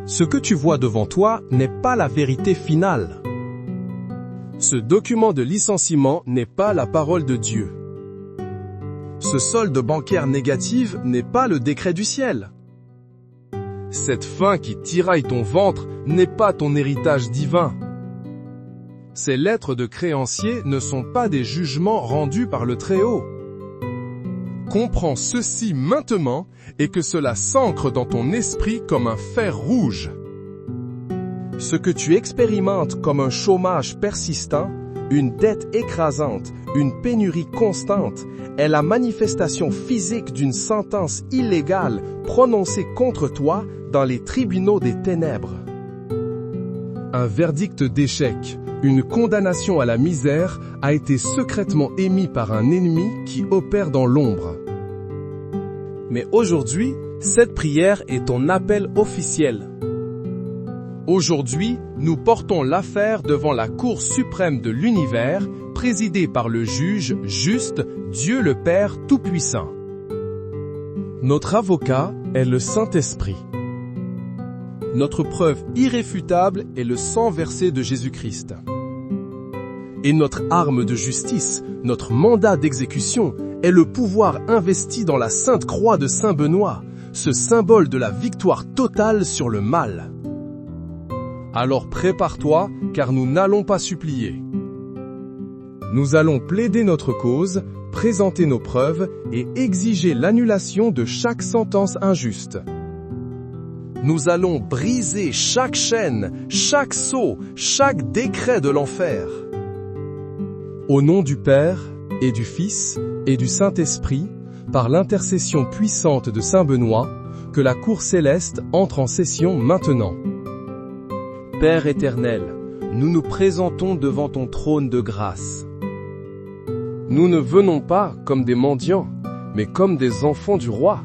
Ce que tu vois devant toi n'est pas la vérité finale. Ce document de licenciement n'est pas la parole de Dieu. Ce solde bancaire négatif n'est pas le décret du ciel. Cette faim qui tiraille ton ventre n'est pas ton héritage divin. Ces lettres de créanciers ne sont pas des jugements rendus par le Très-Haut. Comprends ceci maintenant et que cela s'ancre dans ton esprit comme un fer rouge. Ce que tu expérimentes comme un chômage persistant, une dette écrasante, une pénurie constante, est la manifestation physique d'une sentence illégale prononcée contre toi dans les tribunaux des ténèbres. Un verdict d'échec, une condamnation à la misère a été secrètement émis par un ennemi qui opère dans l'ombre. Mais aujourd'hui, cette prière est ton appel officiel. Aujourd'hui, nous portons l'affaire devant la Cour suprême de l'univers, présidée par le juge juste, Dieu le Père Tout-Puissant. Notre avocat est le Saint-Esprit. Notre preuve irréfutable est le sang versé de Jésus-Christ. Et notre arme de justice, notre mandat d'exécution, est le pouvoir investi dans la Sainte Croix de Saint Benoît, ce symbole de la victoire totale sur le mal. Alors prépare-toi, car nous n'allons pas supplier. Nous allons plaider notre cause, présenter nos preuves et exiger l'annulation de chaque sentence injuste. Nous allons briser chaque chaîne, chaque sceau, chaque décret de l'enfer. Au nom du Père, et du Fils, et du Saint-Esprit, par l'intercession puissante de Saint Benoît, que la cour céleste entre en session maintenant. Père éternel, nous nous présentons devant ton trône de grâce. Nous ne venons pas comme des mendiants, mais comme des enfants du roi.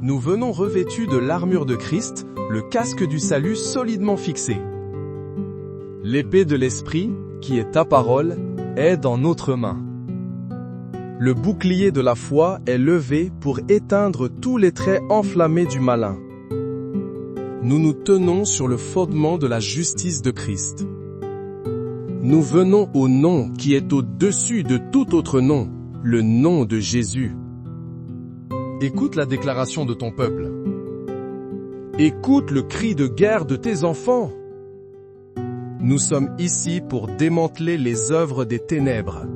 Nous venons revêtus de l'armure de Christ, le casque du salut solidement fixé. L'épée de l'Esprit, qui est ta parole, est dans notre main. Le bouclier de la foi est levé pour éteindre tous les traits enflammés du malin. Nous nous tenons sur le fondement de la justice de Christ. Nous venons au nom qui est au-dessus de tout autre nom, le nom de Jésus. Écoute la déclaration de ton peuple. Écoute le cri de guerre de tes enfants. Nous sommes ici pour démanteler les œuvres des ténèbres.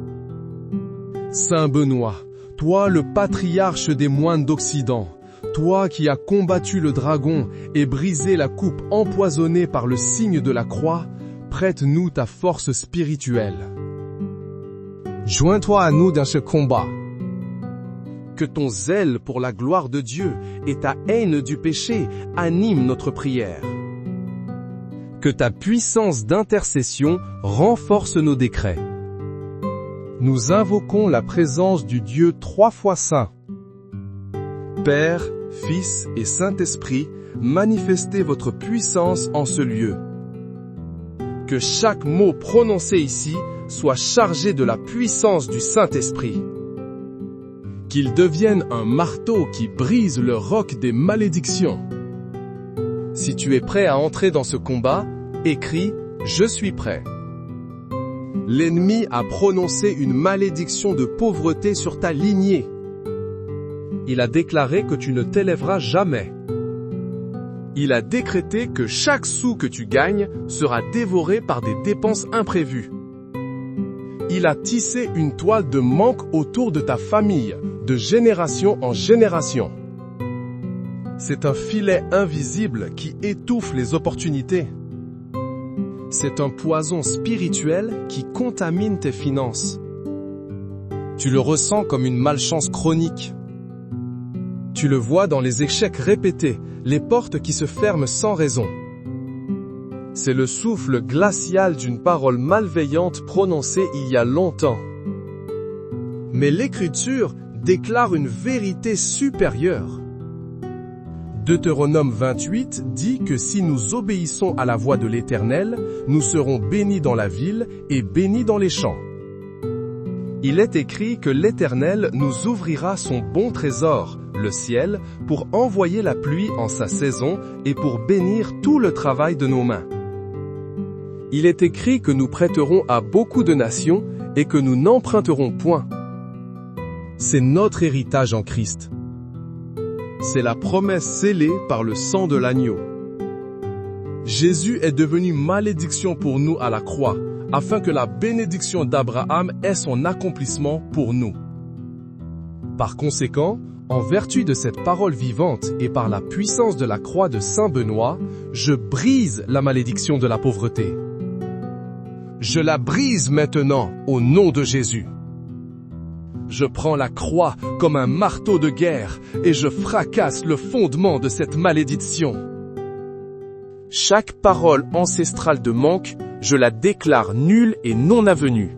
Saint Benoît, toi le patriarche des moines d'Occident, toi qui as combattu le dragon et brisé la coupe empoisonnée par le signe de la croix, prête-nous ta force spirituelle. Joins-toi à nous dans ce combat. Que ton zèle pour la gloire de Dieu et ta haine du péché animent notre prière. Que ta puissance d'intercession renforce nos décrets. Nous invoquons la présence du Dieu 3 fois saint. Père, Fils et Saint-Esprit, manifestez votre puissance en ce lieu. Que chaque mot prononcé ici soit chargé de la puissance du Saint-Esprit. Qu'il devienne un marteau qui brise le roc des malédictions. Si tu es prêt à entrer dans ce combat, écris « Je suis prêt ». L'ennemi a prononcé une malédiction de pauvreté sur ta lignée. Il a déclaré que tu ne t'élèveras jamais. Il a décrété que chaque sou que tu gagnes sera dévoré par des dépenses imprévues. Il a tissé une toile de manque autour de ta famille, de génération en génération. C'est un filet invisible qui étouffe les opportunités. C'est un poison spirituel qui contamine tes finances. Tu le ressens comme une malchance chronique. Tu le vois dans les échecs répétés, les portes qui se ferment sans raison. C'est le souffle glacial d'une parole malveillante prononcée il y a longtemps. Mais l'Écriture déclare une vérité supérieure. Deutéronome 28 dit que si nous obéissons à la voix de l'Éternel, nous serons bénis dans la ville et bénis dans les champs. Il est écrit que l'Éternel nous ouvrira son bon trésor, le ciel, pour envoyer la pluie en sa saison et pour bénir tout le travail de nos mains. Il est écrit que nous prêterons à beaucoup de nations et que nous n'emprunterons point. C'est notre héritage en Christ. C'est la promesse scellée par le sang de l'agneau. Jésus est devenu malédiction pour nous à la croix, afin que la bénédiction d'Abraham ait son accomplissement pour nous. Par conséquent, en vertu de cette parole vivante et par la puissance de la croix de Saint Benoît, je brise la malédiction de la pauvreté. Je la brise maintenant au nom de Jésus. Je prends la croix comme un marteau de guerre et je fracasse le fondement de cette malédiction. Chaque parole ancestrale de manque, je la déclare nulle et non avenue.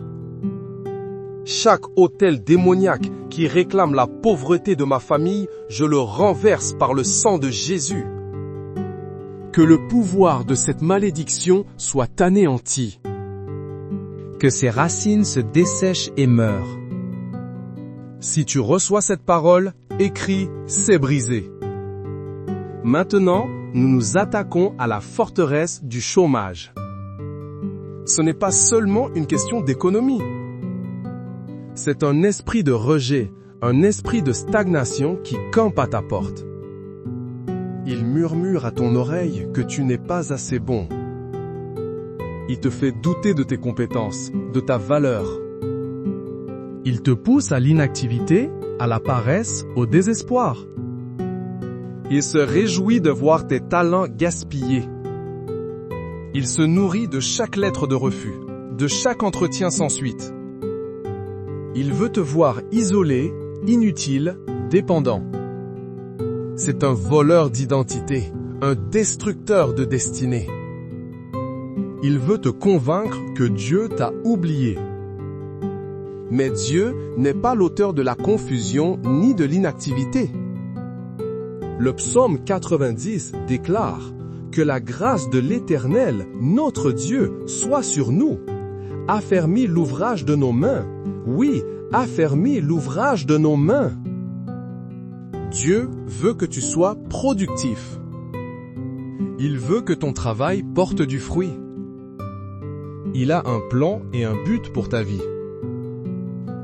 Chaque autel démoniaque qui réclame la pauvreté de ma famille, je le renverse par le sang de Jésus. Que le pouvoir de cette malédiction soit anéanti. Que ses racines se dessèchent et meurent. Si tu reçois cette parole, écris « C'est brisé ». Maintenant, nous nous attaquons à la forteresse du chômage. Ce n'est pas seulement une question d'économie. C'est un esprit de rejet, un esprit de stagnation qui campe à ta porte. Il murmure à ton oreille que tu n'es pas assez bon. Il te fait douter de tes compétences, de ta valeur. Il te pousse à l'inactivité, à la paresse, au désespoir. Il se réjouit de voir tes talents gaspillés. Il se nourrit de chaque lettre de refus, de chaque entretien sans suite. Il veut te voir isolé, inutile, dépendant. C'est un voleur d'identité, un destructeur de destinée. Il veut te convaincre que Dieu t'a oublié. Mais Dieu n'est pas l'auteur de la confusion ni de l'inactivité. Le psaume 90 déclare que la grâce de l'Éternel, notre Dieu, soit sur nous. Affermis l'ouvrage de nos mains. Oui, affermis l'ouvrage de nos mains. Dieu veut que tu sois productif. Il veut que ton travail porte du fruit. Il a un plan et un but pour ta vie.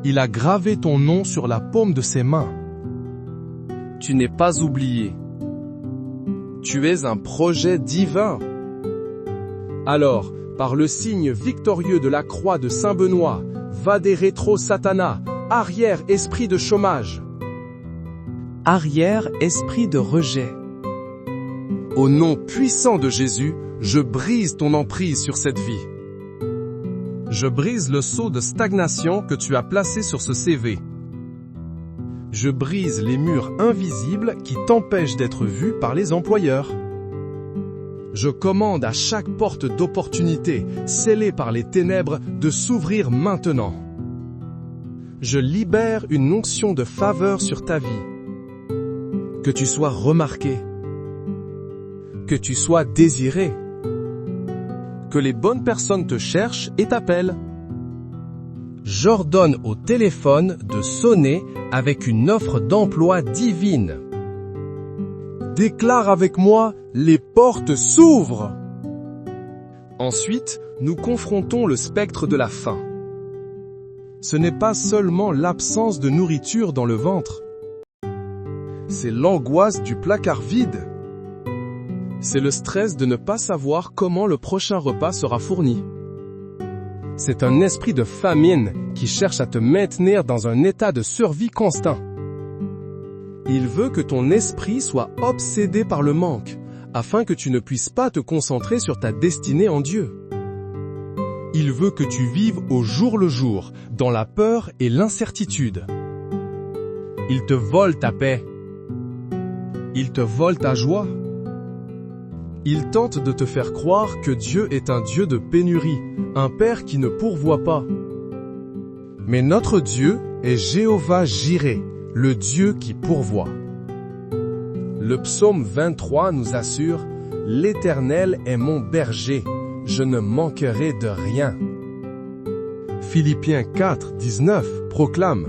Il a gravé ton nom sur la paume de ses mains. Tu n'es pas oublié. Tu es un projet divin. Alors, par le signe victorieux de la croix de Saint Benoît, vade retro Satana, arrière esprit de chômage. Arrière esprit de rejet. Au nom puissant de Jésus, je brise ton emprise sur cette vie. Je brise le sceau de stagnation que tu as placé sur ce CV. Je brise les murs invisibles qui t'empêchent d'être vu par les employeurs. Je commande à chaque porte d'opportunité, scellée par les ténèbres, de s'ouvrir maintenant. Je libère une onction de faveur sur ta vie. Que tu sois remarqué. Que tu sois désiré. Que les bonnes personnes te cherchent et t'appellent. J'ordonne au téléphone de sonner avec une offre d'emploi divine. Déclare avec moi, les portes s'ouvrent. Ensuite, nous confrontons le spectre de la faim. Ce n'est pas seulement l'absence de nourriture dans le ventre. C'est l'angoisse du placard vide. C'est le stress de ne pas savoir comment le prochain repas sera fourni. C'est un esprit de famine qui cherche à te maintenir dans un état de survie constant. Il veut que ton esprit soit obsédé par le manque, afin que tu ne puisses pas te concentrer sur ta destinée en Dieu. Il veut que tu vives au jour le jour, dans la peur et l'incertitude. Il te vole ta paix. Il te vole ta joie. Il tente de te faire croire que Dieu est un Dieu de pénurie, un Père qui ne pourvoit pas. Mais notre Dieu est Jéhovah Jireh, le Dieu qui pourvoit. Le psaume 23 nous assure « L'Éternel est mon berger, je ne manquerai de rien ». Philippiens 4, 19 proclame: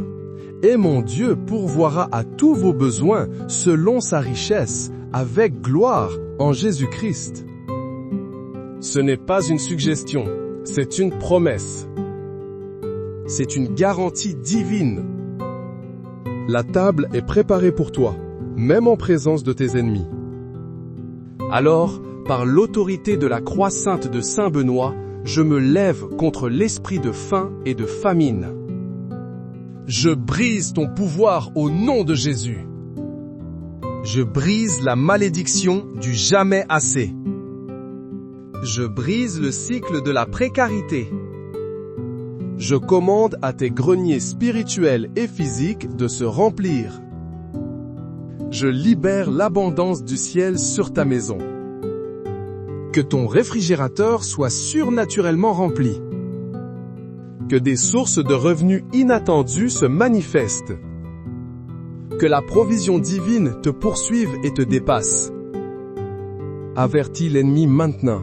Et mon Dieu pourvoira à tous vos besoins selon sa richesse, avec gloire en Jésus-Christ. Ce n'est pas une suggestion, c'est une promesse. C'est une garantie divine. La table est préparée pour toi, même en présence de tes ennemis. Alors, par l'autorité de la croix sainte de Saint Benoît, je me lève contre l'esprit de faim et de famine. Je brise ton pouvoir au nom de Jésus. Je brise la malédiction du jamais assez. Je brise le cycle de la précarité. Je commande à tes greniers spirituels et physiques de se remplir. Je libère l'abondance du ciel sur ta maison. Que ton réfrigérateur soit surnaturellement rempli. Que des sources de revenus inattendus se manifestent. Que la provision divine te poursuive et te dépasse. Avertis l'ennemi maintenant.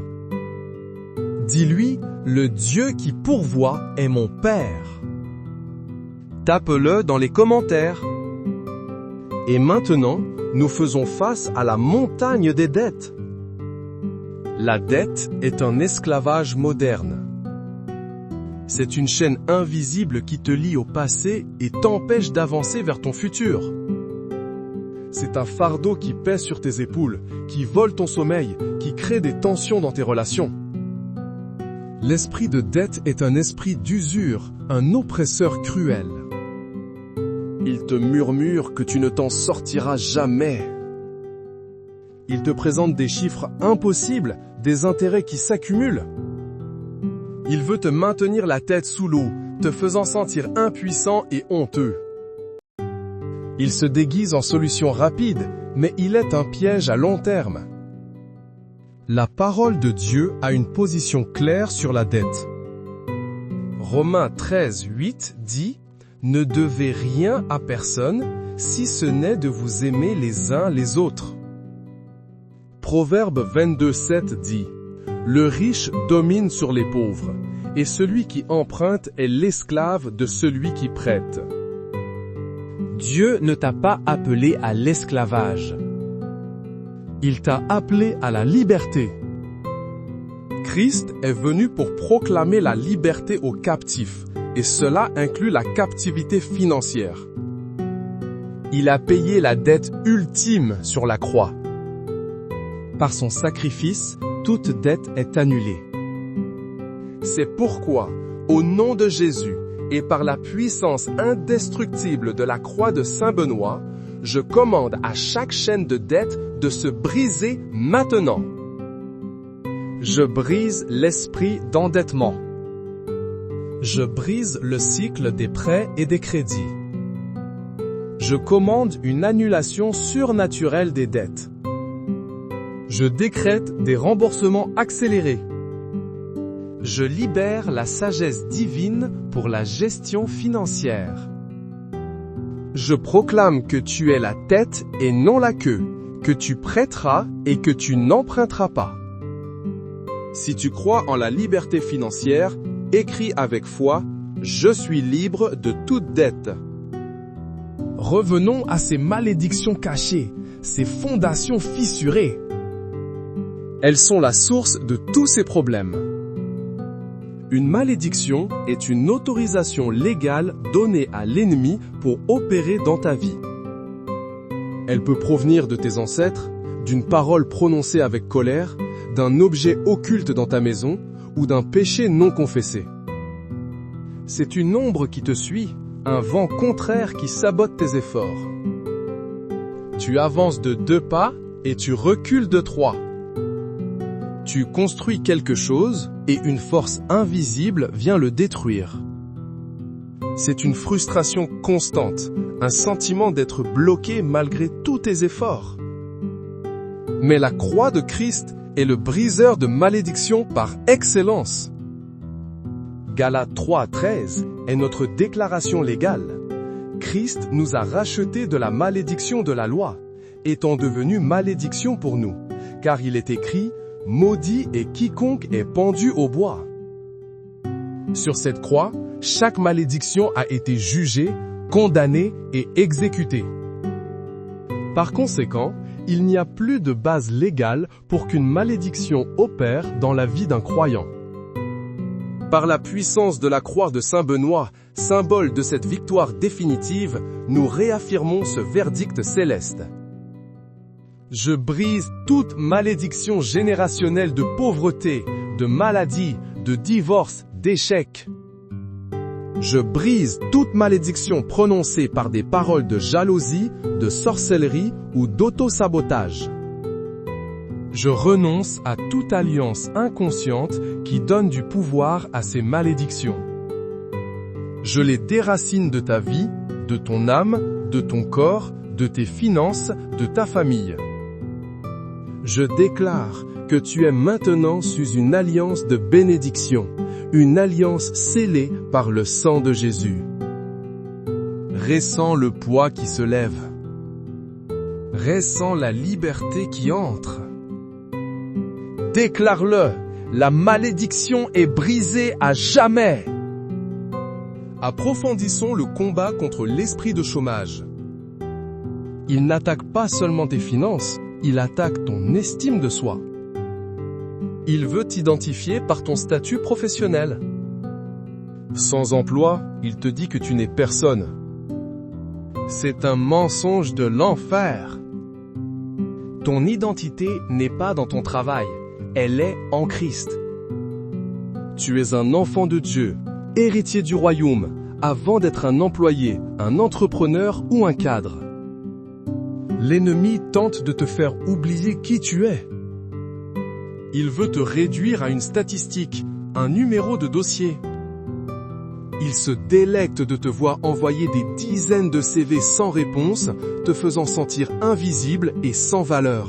Dis-lui, le Dieu qui pourvoit est mon Père. Tape-le dans les commentaires. Et maintenant, nous faisons face à la montagne des dettes. La dette est un esclavage moderne. C'est une chaîne invisible qui te lie au passé et t'empêche d'avancer vers ton futur. C'est un fardeau qui pèse sur tes épaules, qui vole ton sommeil, qui crée des tensions dans tes relations. L'esprit de dette est un esprit d'usure, un oppresseur cruel. Il te murmure que tu ne t'en sortiras jamais. Il te présente des chiffres impossibles, des intérêts qui s'accumulent. Il veut te maintenir la tête sous l'eau, te faisant sentir impuissant et honteux. Il se déguise en solution rapide, mais il est un piège à long terme. La parole de Dieu a une position claire sur la dette. Romains 13:8 dit « Ne devez rien à personne, si ce n'est de vous aimer les uns les autres. » Proverbe 22:7 dit « Le riche domine sur les pauvres, et celui qui emprunte est l'esclave de celui qui prête. » Dieu ne t'a pas appelé à l'esclavage. Il t'a appelé à la liberté. Christ est venu pour proclamer la liberté aux captifs, et cela inclut la captivité financière. Il a payé la dette ultime sur la croix. Par son sacrifice, toute dette est annulée. C'est pourquoi, au nom de Jésus et par la puissance indestructible de la croix de Saint Benoît, je commande à chaque chaîne de dette de se briser maintenant. Je brise l'esprit d'endettement. Je brise le cycle des prêts et des crédits. Je commande une annulation surnaturelle des dettes. Je décrète des remboursements accélérés. Je libère la sagesse divine pour la gestion financière. Je proclame que tu es la tête et non la queue, que tu prêteras et que tu n'emprunteras pas. Si tu crois en la liberté financière, écris avec foi « Je suis libre de toute dette ». Revenons à ces malédictions cachées, ces fondations fissurées. Elles sont la source de tous ces problèmes. Une malédiction est une autorisation légale donnée à l'ennemi pour opérer dans ta vie. Elle peut provenir de tes ancêtres, d'une parole prononcée avec colère, d'un objet occulte dans ta maison ou d'un péché non confessé. C'est une ombre qui te suit, un vent contraire qui sabote tes efforts. Tu avances de 2 pas et tu recules de 3. Tu construis quelque chose et une force invisible vient le détruire. C'est une frustration constante, un sentiment d'être bloqué malgré tous tes efforts. Mais la croix de Christ est le briseur de malédictions par excellence. Galates 3:13 est notre déclaration légale. Christ nous a rachetés de la malédiction de la loi, étant devenu malédiction pour nous, car il est écrit « Maudit est quiconque est pendu au bois ». Sur cette croix, chaque malédiction a été jugée, condamnée et exécutée. Par conséquent, il n'y a plus de base légale pour qu'une malédiction opère dans la vie d'un croyant. Par la puissance de la croix de Saint Benoît, symbole de cette victoire définitive, nous réaffirmons ce verdict céleste. Je brise toute malédiction générationnelle de pauvreté, de maladie, de divorce, d'échec. Je brise toute malédiction prononcée par des paroles de jalousie, de sorcellerie ou d'auto-sabotage. Je renonce à toute alliance inconsciente qui donne du pouvoir à ces malédictions. Je les déracine de ta vie, de ton âme, de ton corps, de tes finances, de ta famille. Je déclare que tu es maintenant sous une alliance de bénédiction, une alliance scellée par le sang de Jésus. Ressens le poids qui se lève. Ressens la liberté qui entre. Déclare-le, la malédiction est brisée à jamais. Approfondissons le combat contre l'esprit de chômage. Il n'attaque pas seulement tes finances, il attaque ton estime de soi. Il veut t'identifier par ton statut professionnel. Sans emploi, il te dit que tu n'es personne. C'est un mensonge de l'enfer. Ton identité n'est pas dans ton travail, elle est en Christ. Tu es un enfant de Dieu, héritier du royaume, avant d'être un employé, un entrepreneur ou un cadre. L'ennemi tente de te faire oublier qui tu es. Il veut te réduire à une statistique, un numéro de dossier. Il se délecte de te voir envoyer des dizaines de CV sans réponse, te faisant sentir invisible et sans valeur.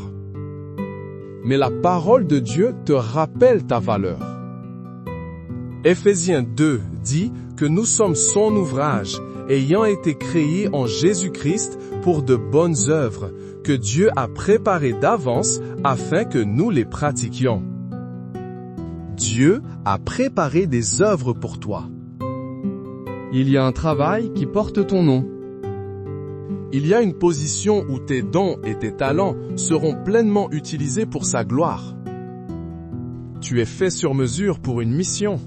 Mais la parole de Dieu te rappelle ta valeur. Éphésiens 2 dit que nous sommes son ouvrage, ayant été créés en Jésus-Christ pour de bonnes œuvres, que Dieu a préparées d'avance afin que nous les pratiquions. Dieu a préparé des œuvres pour toi. Il y a un travail qui porte ton nom. Il y a une position où tes dons et tes talents seront pleinement utilisés pour sa gloire. Tu es fait sur mesure pour une mission.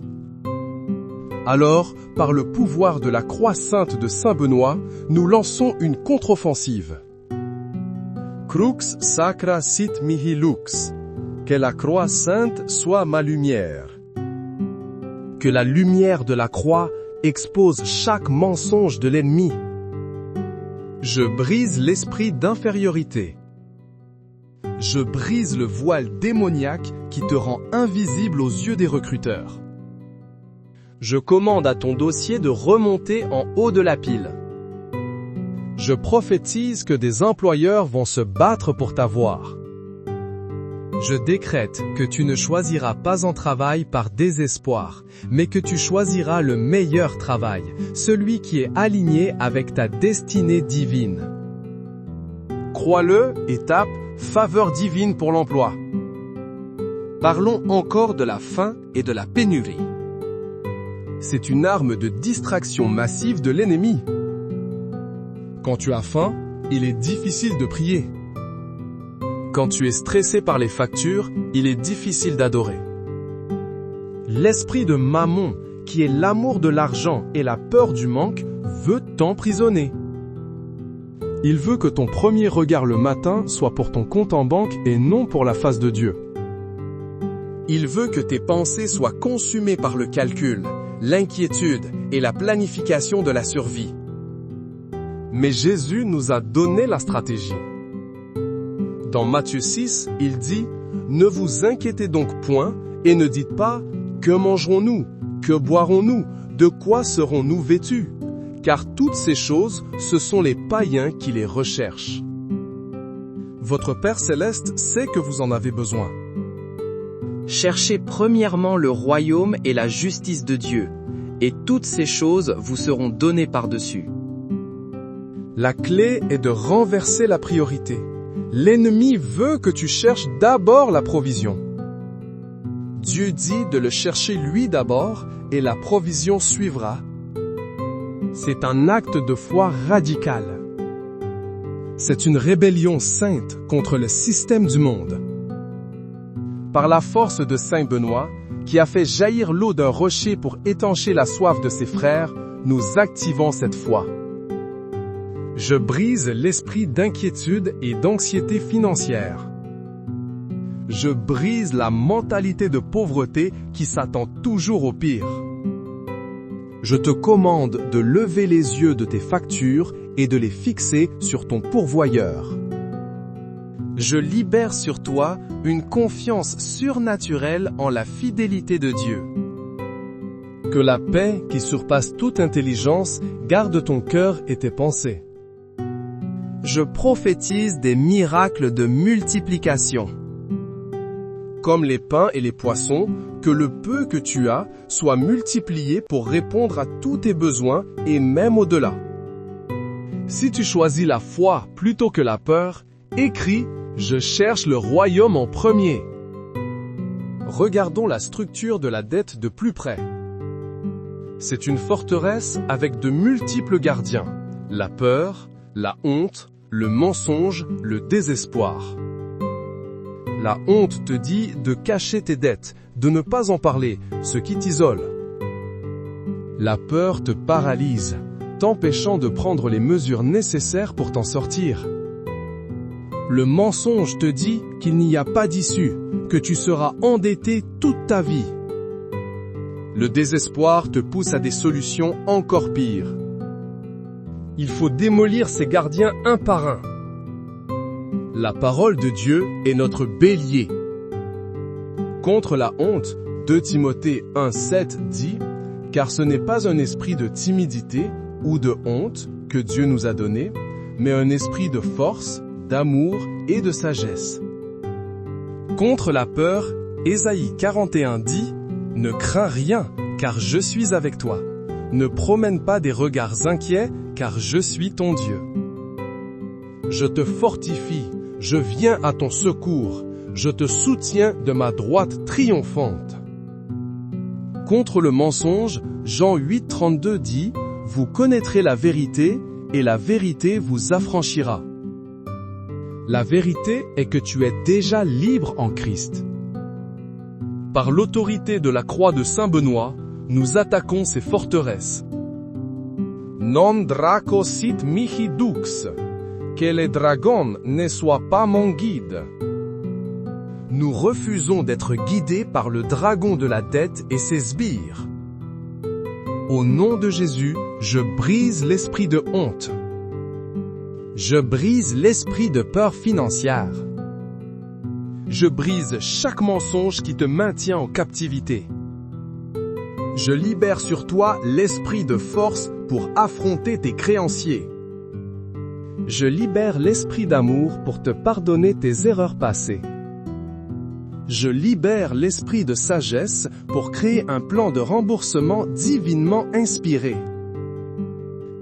Alors, par le pouvoir de la croix sainte de Saint Benoît, nous lançons une contre-offensive. Crux sacra sit mihi lux. Que la croix sainte soit ma lumière. Que la lumière de la croix expose chaque mensonge de l'ennemi. Je brise l'esprit d'infériorité. Je brise le voile démoniaque qui te rend invisible aux yeux des recruteurs. Je commande à ton dossier de remonter en haut de la pile. Je prophétise que des employeurs vont se battre pour t'avoir. Je décrète que tu ne choisiras pas un travail par désespoir, mais que tu choisiras le meilleur travail, celui qui est aligné avec ta destinée divine. Crois-le et tape « Faveur divine pour l'emploi ». Parlons encore de la faim et de la pénurie. C'est une arme de distraction massive de l'ennemi. Quand tu as faim, il est difficile de prier. Quand tu es stressé par les factures, il est difficile d'adorer. L'esprit de Mammon, qui est l'amour de l'argent et la peur du manque, veut t'emprisonner. Il veut que ton premier regard le matin soit pour ton compte en banque et non pour la face de Dieu. Il veut que tes pensées soient consumées par le calcul, l'inquiétude et la planification de la survie. Mais Jésus nous a donné la stratégie. Dans Matthieu 6, il dit « Ne vous inquiétez donc point et ne dites pas « Que mangerons-nous ? Que boirons-nous ? De quoi serons-nous vêtus ?» Car toutes ces choses, ce sont les païens qui les recherchent. Votre Père Céleste sait que vous en avez besoin. Cherchez premièrement le royaume et la justice de Dieu, et toutes ces choses vous seront données par-dessus. La clé est de renverser la priorité. L'ennemi veut que tu cherches d'abord la provision. Dieu dit de le chercher lui d'abord et la provision suivra, C'est un acte de foi radical. C'est une rébellion sainte contre le système du monde. Par la force de Saint Benoît, qui a fait jaillir l'eau d'un rocher pour étancher la soif de ses frères, nous activons cette foi. Je brise l'esprit d'inquiétude et d'anxiété financière. Je brise la mentalité de pauvreté qui s'attend toujours au pire. Je te commande de lever les yeux de tes factures et de les fixer sur ton pourvoyeur. Je libère sur toi une confiance surnaturelle en la fidélité de Dieu. Que la paix qui surpasse toute intelligence garde ton cœur et tes pensées. Je prophétise des miracles de multiplication. Comme les pains et les poissons, que le peu que tu as soit multiplié pour répondre à tous tes besoins et même au-delà. Si tu choisis la foi plutôt que la peur, écris « Je cherche le royaume en premier ». Regardons la structure de la dette de plus près. C'est une forteresse avec de multiples gardiens, la peur, la honte, le mensonge, le désespoir. La honte te dit de cacher tes dettes, de ne pas en parler, ce qui t'isole. La peur te paralyse, t'empêchant de prendre les mesures nécessaires pour t'en sortir. Le mensonge te dit qu'il n'y a pas d'issue, que tu seras endetté toute ta vie. Le désespoir te pousse à des solutions encore pires. Il faut démolir ces gardiens un par un. La parole de Dieu est notre bélier. Contre la honte, 2 Timothée 1,7 dit « Car ce n'est pas un esprit de timidité ou de honte que Dieu nous a donné, mais un esprit de force, d'amour et de sagesse. » Contre la peur, Ésaïe 41 dit « Ne crains rien, car je suis avec toi. Ne promène pas des regards inquiets, car je suis ton Dieu. Je te fortifie, je viens à ton secours, je te soutiens de ma droite triomphante. » Contre le mensonge, Jean 8,32 dit « Vous connaîtrez la vérité, et la vérité vous affranchira. » La vérité est que tu es déjà libre en Christ. Par l'autorité de la croix de Saint Benoît, nous attaquons ces forteresses. Non draco sit mihi dux, que les dragons ne soient pas mon guide. Nous refusons d'être guidés par le dragon de la dette et ses sbires. Au nom de Jésus, je brise l'esprit de honte. Je brise l'esprit de peur financière. Je brise chaque mensonge qui te maintient en captivité. Je libère sur toi l'esprit de force pour affronter tes créanciers. Je libère l'esprit d'amour pour te pardonner tes erreurs passées. Je libère l'esprit de sagesse pour créer un plan de remboursement divinement inspiré.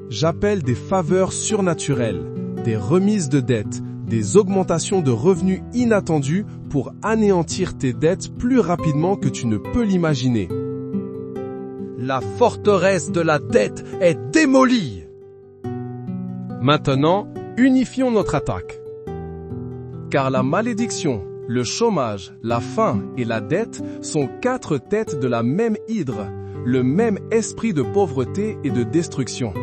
J'appelle des faveurs surnaturelles, des remises de dettes, des augmentations de revenus inattendues pour anéantir tes dettes plus rapidement que tu ne peux l'imaginer. La forteresse de la dette est démolie. Maintenant, unifions notre attaque. Car la malédiction, le chômage, la faim et la dette sont 4 têtes de la même hydre, le même esprit de pauvreté et de destruction.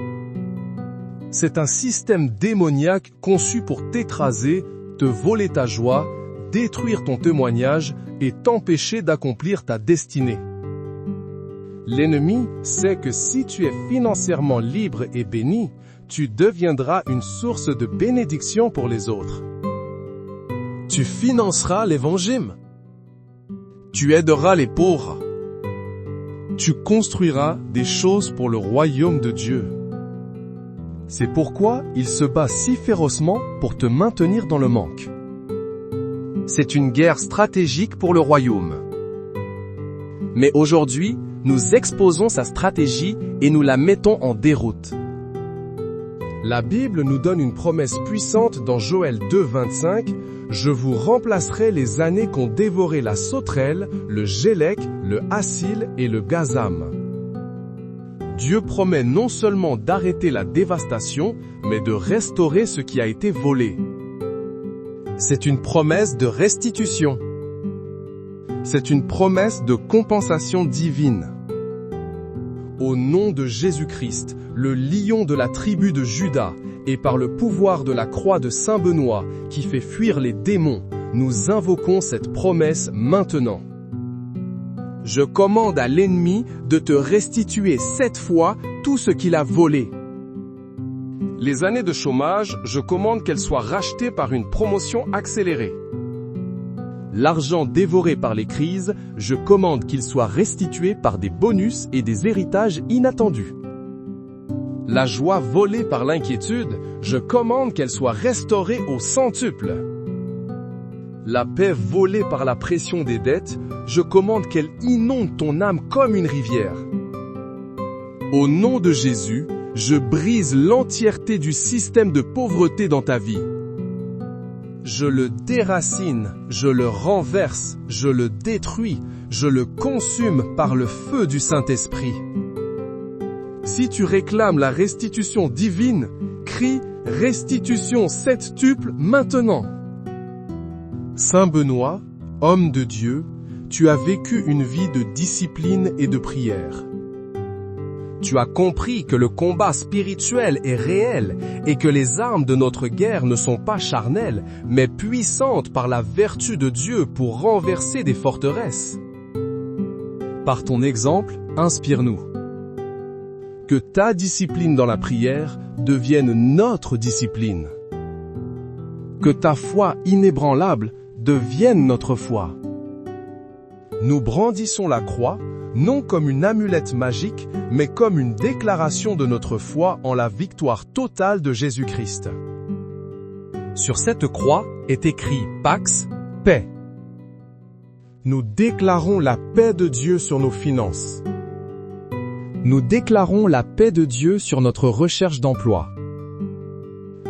C'est un système démoniaque conçu pour t'écraser, te voler ta joie, détruire ton témoignage et t'empêcher d'accomplir ta destinée. L'ennemi sait que si tu es financièrement libre et béni, tu deviendras une source de bénédiction pour les autres. Tu financeras l'évangile. Tu aideras les pauvres. Tu construiras des choses pour le royaume de Dieu. C'est pourquoi il se bat si férocement pour te maintenir dans le manque. C'est une guerre stratégique pour le royaume. Mais aujourd'hui, nous exposons sa stratégie et nous la mettons en déroute. La Bible nous donne une promesse puissante dans Joël 2,25 « Je vous remplacerai les années qu'ont dévoré la sauterelle, le gélec, le assil et le gazam. » Dieu promet non seulement d'arrêter la dévastation, mais de restaurer ce qui a été volé. C'est une promesse de restitution. C'est une promesse de compensation divine. Au nom de Jésus-Christ, le lion de la tribu de Juda, et par le pouvoir de la croix de Saint Benoît qui fait fuir les démons, nous invoquons cette promesse maintenant. Je commande à l'ennemi de te restituer 7 fois tout ce qu'il a volé. Les années de chômage, je commande qu'elles soient rachetées par une promotion accélérée. L'argent dévoré par les crises, je commande qu'il soit restitué par des bonus et des héritages inattendus. La joie volée par l'inquiétude, je commande qu'elle soit restaurée au centuple. La paix volée par la pression des dettes, je commande qu'elle inonde ton âme comme une rivière. Au nom de Jésus, je brise l'entièreté du système de pauvreté dans ta vie. Je le déracine, je le renverse, je le détruis, je le consume par le feu du Saint-Esprit. Si tu réclames la restitution divine, crie « Restitution septuple maintenant !» Saint Benoît, homme de Dieu, tu as vécu une vie de discipline et de prière. Tu as compris que le combat spirituel est réel et que les armes de notre guerre ne sont pas charnelles, mais puissantes par la vertu de Dieu pour renverser des forteresses. Par ton exemple, inspire-nous. Que ta discipline dans la prière devienne notre discipline. Que ta foi inébranlable devienne notre foi. Nous brandissons la croix, non comme une amulette magique, mais comme une déclaration de notre foi en la victoire totale de Jésus-Christ. Sur cette croix est écrit Pax, paix. Nous déclarons la paix de Dieu sur nos finances. Nous déclarons la paix de Dieu sur notre recherche d'emploi.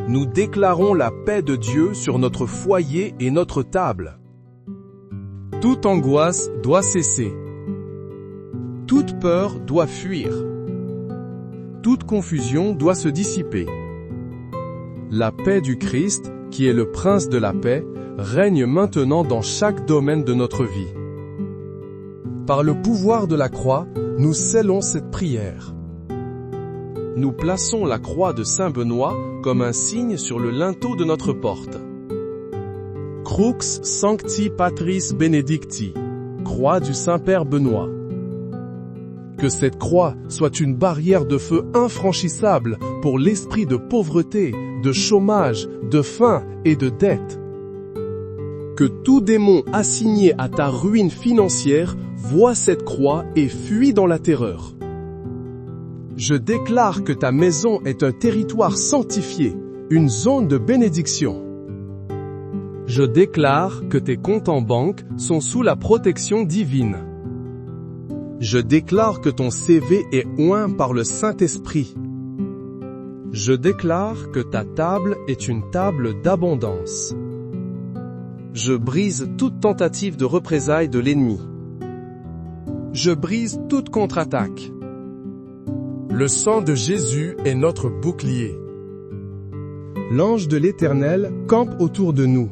Nous déclarons la paix de Dieu sur notre foyer et notre table. Toute angoisse doit cesser. Toute peur doit fuir. Toute confusion doit se dissiper. La paix du Christ, qui est le Prince de la paix, règne maintenant dans chaque domaine de notre vie. Par le pouvoir de la croix, nous scellons cette prière. Nous plaçons la croix de Saint Benoît comme un signe sur le linteau de notre porte. Crux Sancti Patris Benedicti, croix du Saint-Père Benoît. Que cette croix soit une barrière de feu infranchissable pour l'esprit de pauvreté, de chômage, de faim et de dette. Que tout démon assigné à ta ruine financière voie cette croix et fuit dans la terreur. Je déclare que ta maison est un territoire sanctifié, une zone de bénédiction. Je déclare que tes comptes en banque sont sous la protection divine. Je déclare que ton CV est oint par le Saint-Esprit. Je déclare que ta table est une table d'abondance. Je brise toute tentative de représailles de l'ennemi. Je brise toute contre-attaque. Le sang de Jésus est notre bouclier. L'ange de l'Éternel campe autour de nous.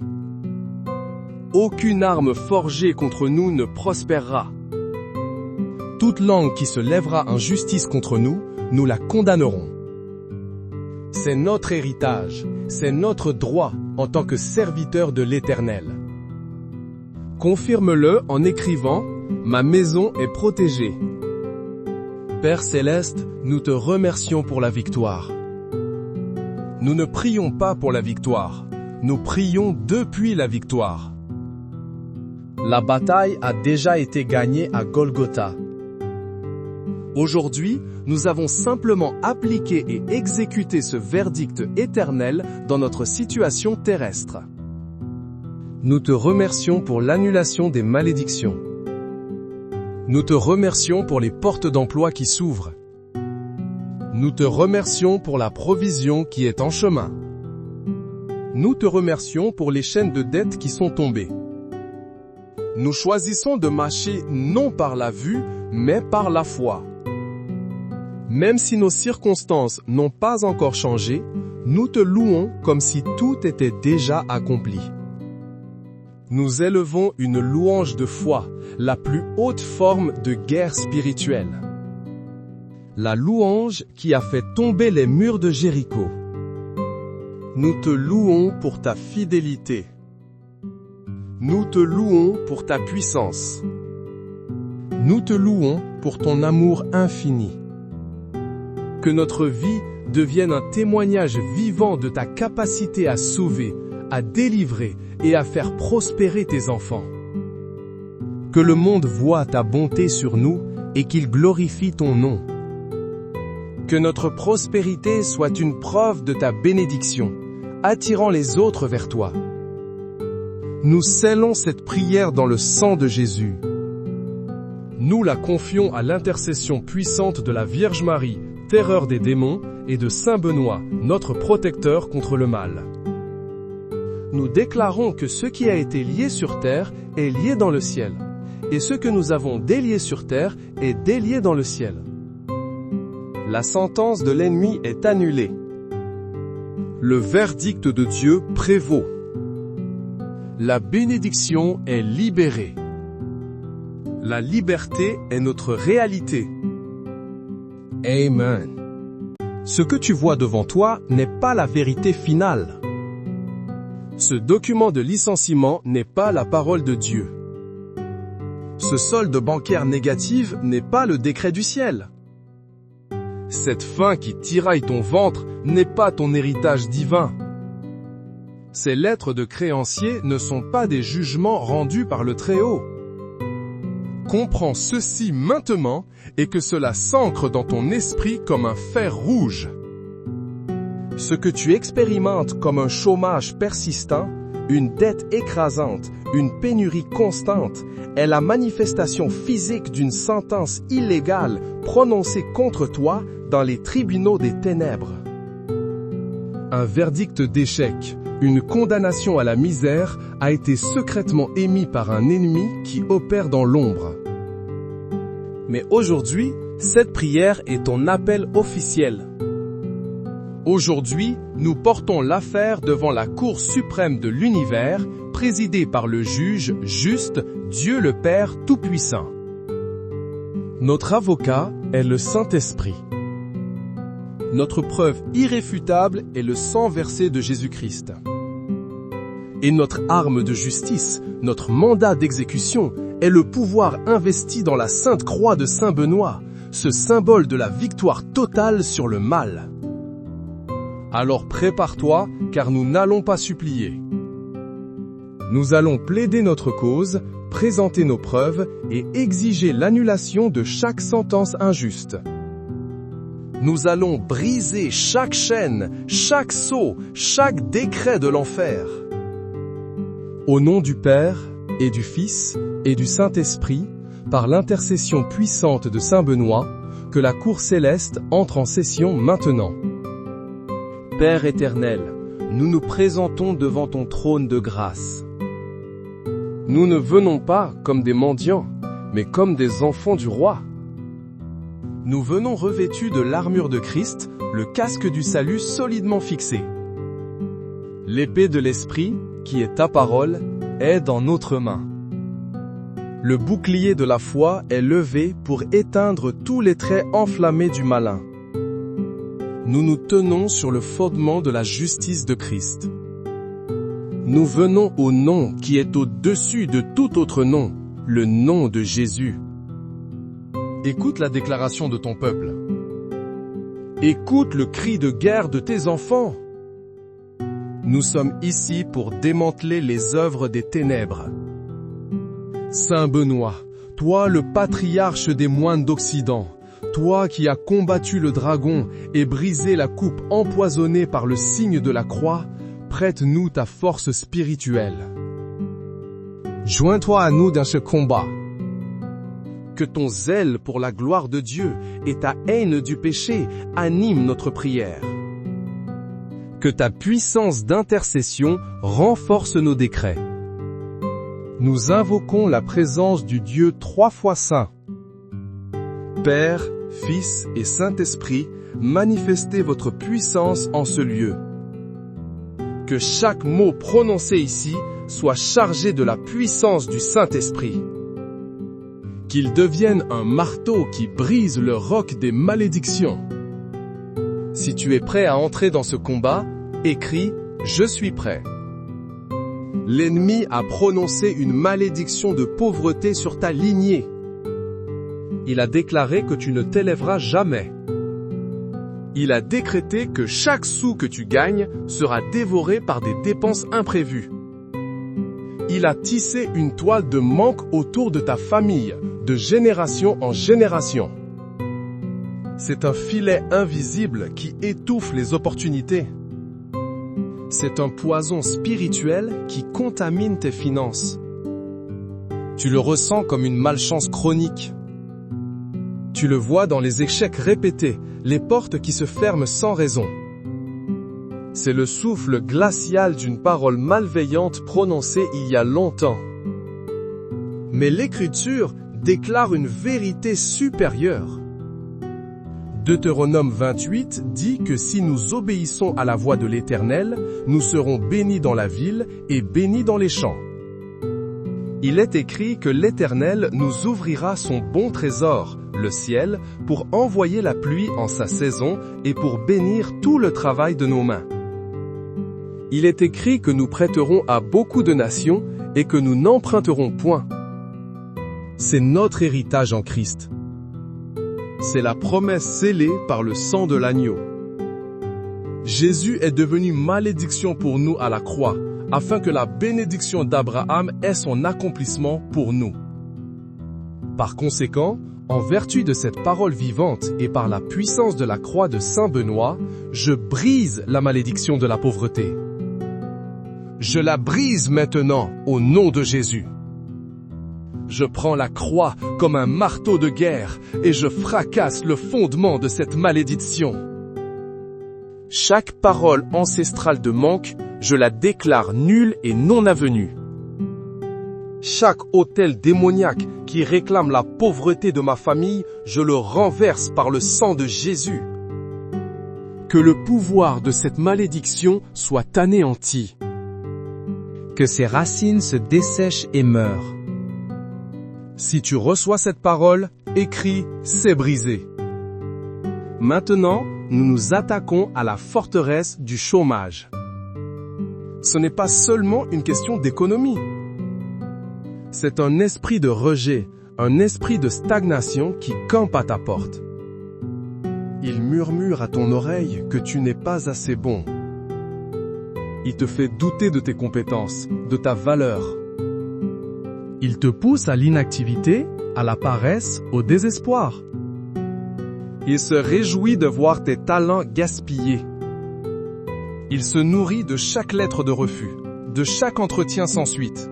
Aucune arme forgée contre nous ne prospérera. Toute langue qui se lèvera en justice contre nous, nous la condamnerons. C'est notre héritage, c'est notre droit en tant que serviteurs de l'Éternel. Confirme-le en écrivant « Ma maison est protégée ». Père Céleste, nous te remercions pour la victoire. Nous ne prions pas pour la victoire, nous prions depuis la victoire. La bataille a déjà été gagnée à Golgotha. Aujourd'hui, nous avons simplement appliqué et exécuté ce verdict éternel dans notre situation terrestre. Nous te remercions pour l'annulation des malédictions. Nous te remercions pour les portes d'emploi qui s'ouvrent. Nous te remercions pour la provision qui est en chemin. Nous te remercions pour les chaînes de dette qui sont tombées. Nous choisissons de marcher non par la vue, mais par la foi. Même si nos circonstances n'ont pas encore changé, nous te louons comme si tout était déjà accompli. Nous élevons une louange de foi, la plus haute forme de guerre spirituelle. La louange qui a fait tomber les murs de Jéricho. Nous te louons pour ta fidélité. Nous te louons pour ta puissance. Nous te louons pour ton amour infini. Que notre vie devienne un témoignage vivant de ta capacité à sauver, à délivrer et à faire prospérer tes enfants. Que le monde voie ta bonté sur nous et qu'il glorifie ton nom. Que notre prospérité soit une preuve de ta bénédiction, attirant les autres vers toi. Nous scellons cette prière dans le sang de Jésus. Nous la confions à l'intercession puissante de la Vierge Marie, terreur des démons, et de Saint Benoît, notre protecteur contre le mal. Nous déclarons que ce qui a été lié sur terre est lié dans le ciel, et ce que nous avons délié sur terre est délié dans le ciel. La sentence de l'ennemi est annulée. Le verdict de Dieu prévaut. La bénédiction est libérée. La liberté est notre réalité. Amen. Ce que tu vois devant toi n'est pas la vérité finale. Ce document de licenciement n'est pas la parole de Dieu. Ce solde bancaire négatif n'est pas le décret du ciel. Cette faim qui tiraille ton ventre n'est pas ton héritage divin. Ces lettres de créanciers ne sont pas des jugements rendus par le Très-Haut. Comprends ceci maintenant et que cela s'ancre dans ton esprit comme un fer rouge. Ce que tu expérimentes comme un chômage persistant, une dette écrasante, une pénurie constante, est la manifestation physique d'une sentence illégale prononcée contre toi dans les tribunaux des ténèbres. Un verdict d'échec, une condamnation à la misère a été secrètement émis par un ennemi qui opère dans l'ombre. Mais aujourd'hui, cette prière est ton appel officiel. Aujourd'hui, nous portons l'affaire devant la Cour suprême de l'univers, présidée par le juge juste, Dieu le Père Tout-Puissant. Notre avocat est le Saint-Esprit. Notre preuve irréfutable est le sang versé de Jésus-Christ. Et notre arme de justice, notre mandat d'exécution, est le pouvoir investi dans la sainte croix de Saint Benoît, ce symbole de la victoire totale sur le mal. Alors prépare-toi, car nous n'allons pas supplier. Nous allons plaider notre cause, présenter nos preuves et exiger l'annulation de chaque sentence injuste. Nous allons briser chaque chaîne, chaque sceau, chaque décret de l'enfer. Au nom du Père, et du Fils, et du Saint-Esprit, par l'intercession puissante de Saint Benoît, que la cour céleste entre en session maintenant. Père éternel, nous nous présentons devant ton trône de grâce. Nous ne venons pas comme des mendiants, mais comme des enfants du roi. Nous venons revêtus de l'armure de Christ, le casque du salut solidement fixé. L'épée de l'Esprit, qui est ta parole, est dans notre main. Le bouclier de la foi est levé pour éteindre tous les traits enflammés du malin. Nous nous tenons sur le fondement de la justice de Christ. Nous venons au nom qui est au-dessus de tout autre nom, le nom de Jésus. Écoute la déclaration de ton peuple. Écoute le cri de guerre de tes enfants. Nous sommes ici pour démanteler les œuvres des ténèbres. Saint Benoît, toi le patriarche des moines d'Occident, toi qui as combattu le dragon et brisé la coupe empoisonnée par le signe de la croix, prête-nous ta force spirituelle. Joins-toi à nous dans ce combat. Que ton zèle pour la gloire de Dieu et ta haine du péché animent notre prière. Que ta puissance d'intercession renforce nos décrets. Nous invoquons la présence du Dieu 3 fois saint. Père, Fils et Saint-Esprit, manifestez votre puissance en ce lieu. Que chaque mot prononcé ici soit chargé de la puissance du Saint-Esprit. Qu'il devienne un marteau qui brise le roc des malédictions. Si tu es prêt à entrer dans ce combat, écris « Je suis prêt ». L'ennemi a prononcé une malédiction de pauvreté sur ta lignée. Il a déclaré que tu ne t'élèveras jamais. Il a décrété que chaque sou que tu gagnes sera dévoré par des dépenses imprévues. Il a tissé une toile de manque autour de ta famille, de génération en génération. C'est un filet invisible qui étouffe les opportunités. C'est un poison spirituel qui contamine tes finances. Tu le ressens comme une malchance chronique. Tu le vois dans les échecs répétés, les portes qui se ferment sans raison. C'est le souffle glacial d'une parole malveillante prononcée il y a longtemps. Mais l'Écriture déclare une vérité supérieure. Deutéronome 28 dit que si nous obéissons à la voix de l'Éternel, nous serons bénis dans la ville et bénis dans les champs. Il est écrit que l'Éternel nous ouvrira son bon trésor, le ciel, pour envoyer la pluie en sa saison et pour bénir tout le travail de nos mains. Il est écrit que nous prêterons à beaucoup de nations et que nous n'emprunterons point. C'est notre héritage en Christ. C'est la promesse scellée par le sang de l'agneau. Jésus est devenu malédiction pour nous à la croix, afin que la bénédiction d'Abraham ait son accomplissement pour nous. Par conséquent, en vertu de cette parole vivante et par la puissance de la croix de Saint Benoît, je brise la malédiction de la pauvreté. Je la brise maintenant au nom de Jésus. Je prends la croix comme un marteau de guerre et je fracasse le fondement de cette malédiction. Chaque parole ancestrale de manque, je la déclare nulle et non avenue. Chaque autel démoniaque qui réclame la pauvreté de ma famille, je le renverse par le sang de Jésus. Que le pouvoir de cette malédiction soit anéanti. Que ses racines se dessèchent et meurent. Si tu reçois cette parole, écris « C'est brisé ». Maintenant, nous nous attaquons à la forteresse du chômage. Ce n'est pas seulement une question d'économie. C'est un esprit de rejet, un esprit de stagnation qui campe à ta porte. Il murmure à ton oreille que tu n'es pas assez bon. Il te fait douter de tes compétences, de ta valeur. Il te pousse à l'inactivité, à la paresse, au désespoir. Il se réjouit de voir tes talents gaspillés. Il se nourrit de chaque lettre de refus, de chaque entretien sans suite.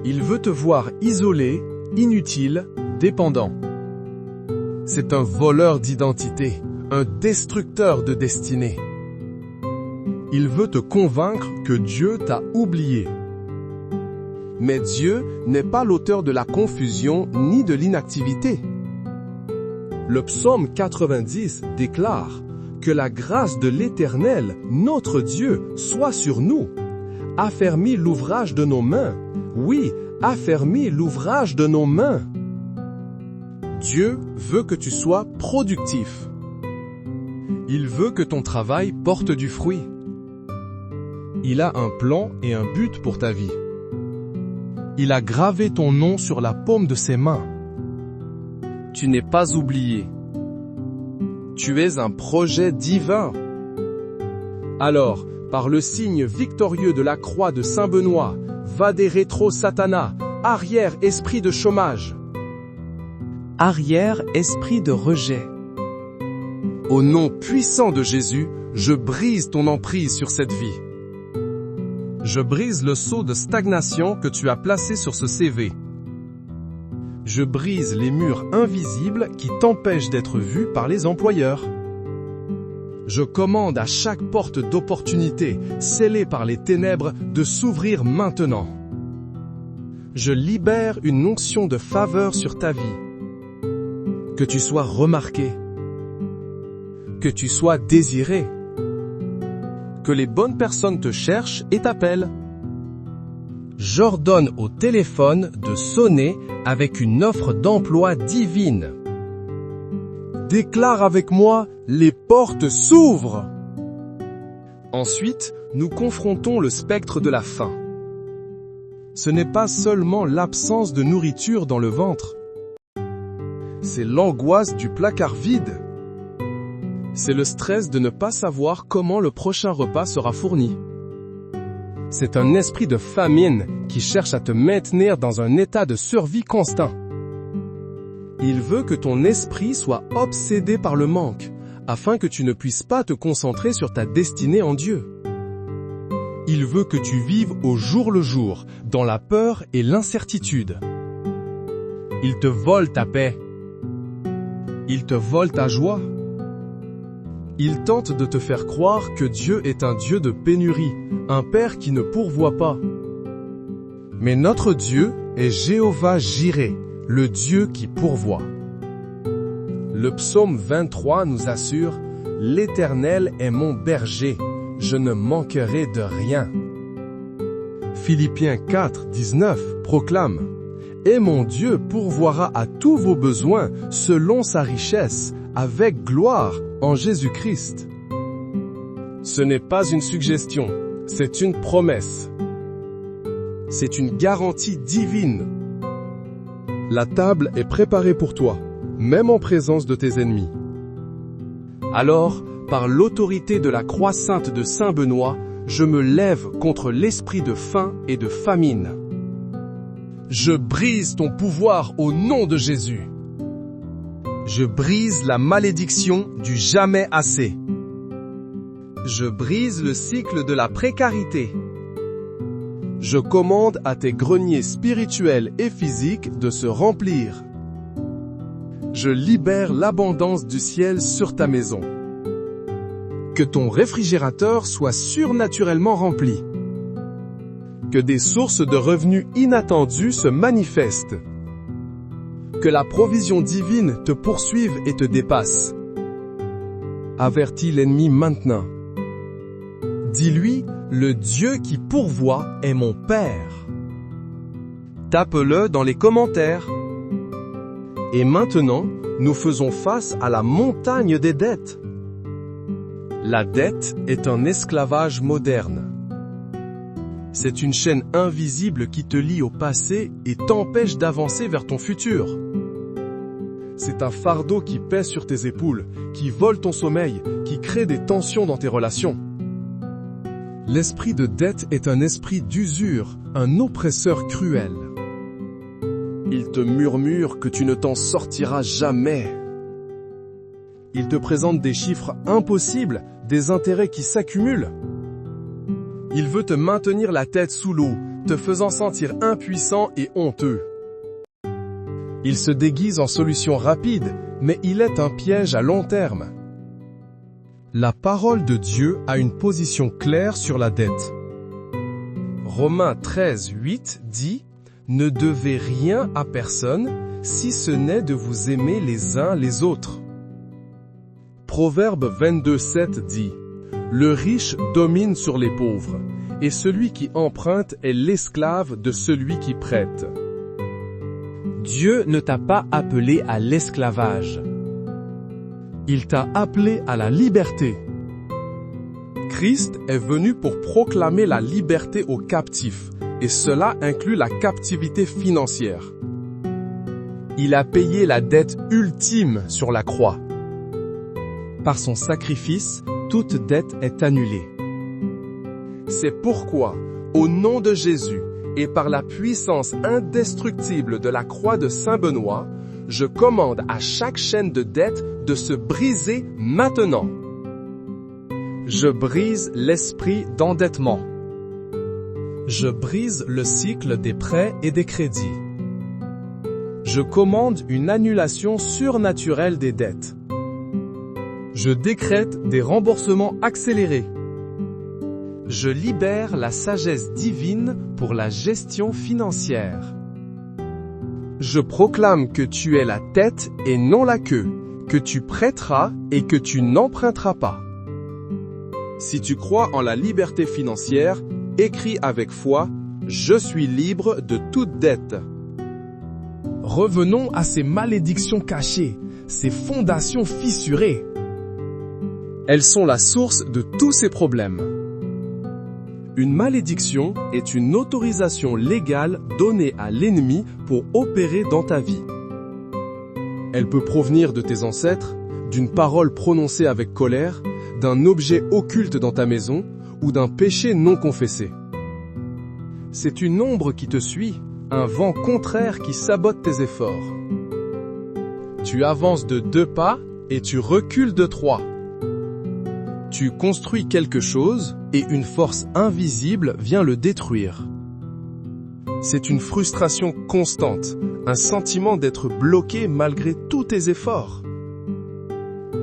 Il veut te voir isolé, inutile, dépendant. C'est un voleur d'identité, un destructeur de destinée. Il veut te convaincre que Dieu t'a oublié. Mais Dieu n'est pas l'auteur de la confusion ni de l'inactivité. Le psaume 90 déclare que la grâce de l'Éternel, notre Dieu, soit sur nous. Affermis l'ouvrage de nos mains. Oui, affermis l'ouvrage de nos mains. Dieu veut que tu sois productif. Il veut que ton travail porte du fruit. Il a un plan et un but pour ta vie. Il a gravé ton nom sur la paume de ses mains. Tu n'es pas oublié. Tu es un projet divin. Alors, par le signe victorieux de la croix de Saint Benoît, va des rétro Satana, arrière esprit de chômage. Arrière esprit de rejet. Au nom puissant de Jésus, je brise ton emprise sur cette vie. Je brise le sceau de stagnation que tu as placé sur ce CV. Je brise les murs invisibles qui t'empêchent d'être vu par les employeurs. Je commande à chaque porte d'opportunité, scellée par les ténèbres, de s'ouvrir maintenant. Je libère une onction de faveur sur ta vie. que tu sois remarqué, que tu sois désiré, que les bonnes personnes te cherchent et t'appellent. J'ordonne au téléphone de sonner avec une offre d'emploi divine. Déclare avec moi, les portes s'ouvrent. Ensuite, nous confrontons le spectre de la faim. Ce n'est pas seulement l'absence de nourriture dans le ventre. C'est l'angoisse du placard vide. C'est le stress de ne pas savoir comment le prochain repas sera fourni. C'est un esprit de famine qui cherche à te maintenir dans un état de survie constant. Il veut que ton esprit soit obsédé par le manque, afin que tu ne puisses pas te concentrer sur ta destinée en Dieu. Il veut que tu vives au jour le jour, dans la peur et l'incertitude. Il te vole ta paix. Il te vole ta joie. Il tente de te faire croire que Dieu est un Dieu de pénurie, un Père qui ne pourvoit pas. Mais notre Dieu est Jéhovah Jireh, le Dieu qui pourvoit. Le psaume 23 nous assure « L'Éternel est mon berger, je ne manquerai de rien ». Philippiens 4, 19 proclame « Et mon Dieu pourvoira à tous vos besoins selon sa richesse, avec gloire en Jésus-Christ ». Ce n'est pas une suggestion, c'est une promesse. C'est une garantie divine. La table est préparée pour toi, même en présence de tes ennemis. Alors, par l'autorité de la croix sainte de Saint Benoît, je me lève contre l'esprit de faim et de famine. Je brise ton pouvoir au nom de Jésus. Je brise la malédiction du jamais assez. Je brise le cycle de la précarité. Je commande à tes greniers spirituels et physiques de se remplir. Je libère l'abondance du ciel sur ta maison. Que ton réfrigérateur soit surnaturellement rempli. Que des sources de revenus inattendus se manifestent. Que la provision divine te poursuive et te dépasse. Avertis l'ennemi maintenant. Dis-lui, le Dieu qui pourvoit est mon Père. Tape-le dans les commentaires. Et maintenant, nous faisons face à la montagne des dettes. La dette est un esclavage moderne. C'est une chaîne invisible qui te lie au passé et t'empêche d'avancer vers ton futur. C'est un fardeau qui pèse sur tes épaules, qui vole ton sommeil, qui crée des tensions dans tes relations. L'esprit de dette est un esprit d'usure, un oppresseur cruel. Il te murmure que tu ne t'en sortiras jamais. Il te présente des chiffres impossibles, des intérêts qui s'accumulent. Il veut te maintenir la tête sous l'eau, te faisant sentir impuissant et honteux. Il se déguise en solution rapide, mais il est un piège à long terme. La parole de Dieu a une position claire sur la dette. Romains 13, 8 dit « Ne devez rien à personne, si ce n'est de vous aimer les uns les autres. » Proverbe 22, 7 dit « Le riche domine sur les pauvres, et celui qui emprunte est l'esclave de celui qui prête. » Dieu ne t'a pas appelé à l'esclavage. Il t'a appelé à la liberté. Christ est venu pour proclamer la liberté aux captifs, et cela inclut la captivité financière. Il a payé la dette ultime sur la croix. Par son sacrifice, toute dette est annulée. C'est pourquoi, au nom de Jésus, et par la puissance indestructible de la croix de Saint Benoît, je commande à chaque chaîne de dette de se briser maintenant. Je brise l'esprit d'endettement. Je brise le cycle des prêts et des crédits. Je commande une annulation surnaturelle des dettes. Je décrète des remboursements accélérés. Je libère la sagesse divine pour la gestion financière. Je proclame que tu es la tête et non la queue, que tu prêteras et que tu n'emprunteras pas. Si tu crois en la liberté financière, écris avec foi « Je suis libre de toute dette ». Revenons à ces malédictions cachées, ces fondations fissurées. Elles sont la source de tous ces problèmes. Une malédiction est une autorisation légale donnée à l'ennemi pour opérer dans ta vie. Elle peut provenir de tes ancêtres, d'une parole prononcée avec colère, d'un objet occulte dans ta maison ou d'un péché non confessé. C'est une ombre qui te suit, un vent contraire qui sabote tes efforts. Tu avances de 2 pas et tu recules de 3. Tu construis quelque chose et une force invisible vient le détruire. C'est une frustration constante, un sentiment d'être bloqué malgré tous tes efforts.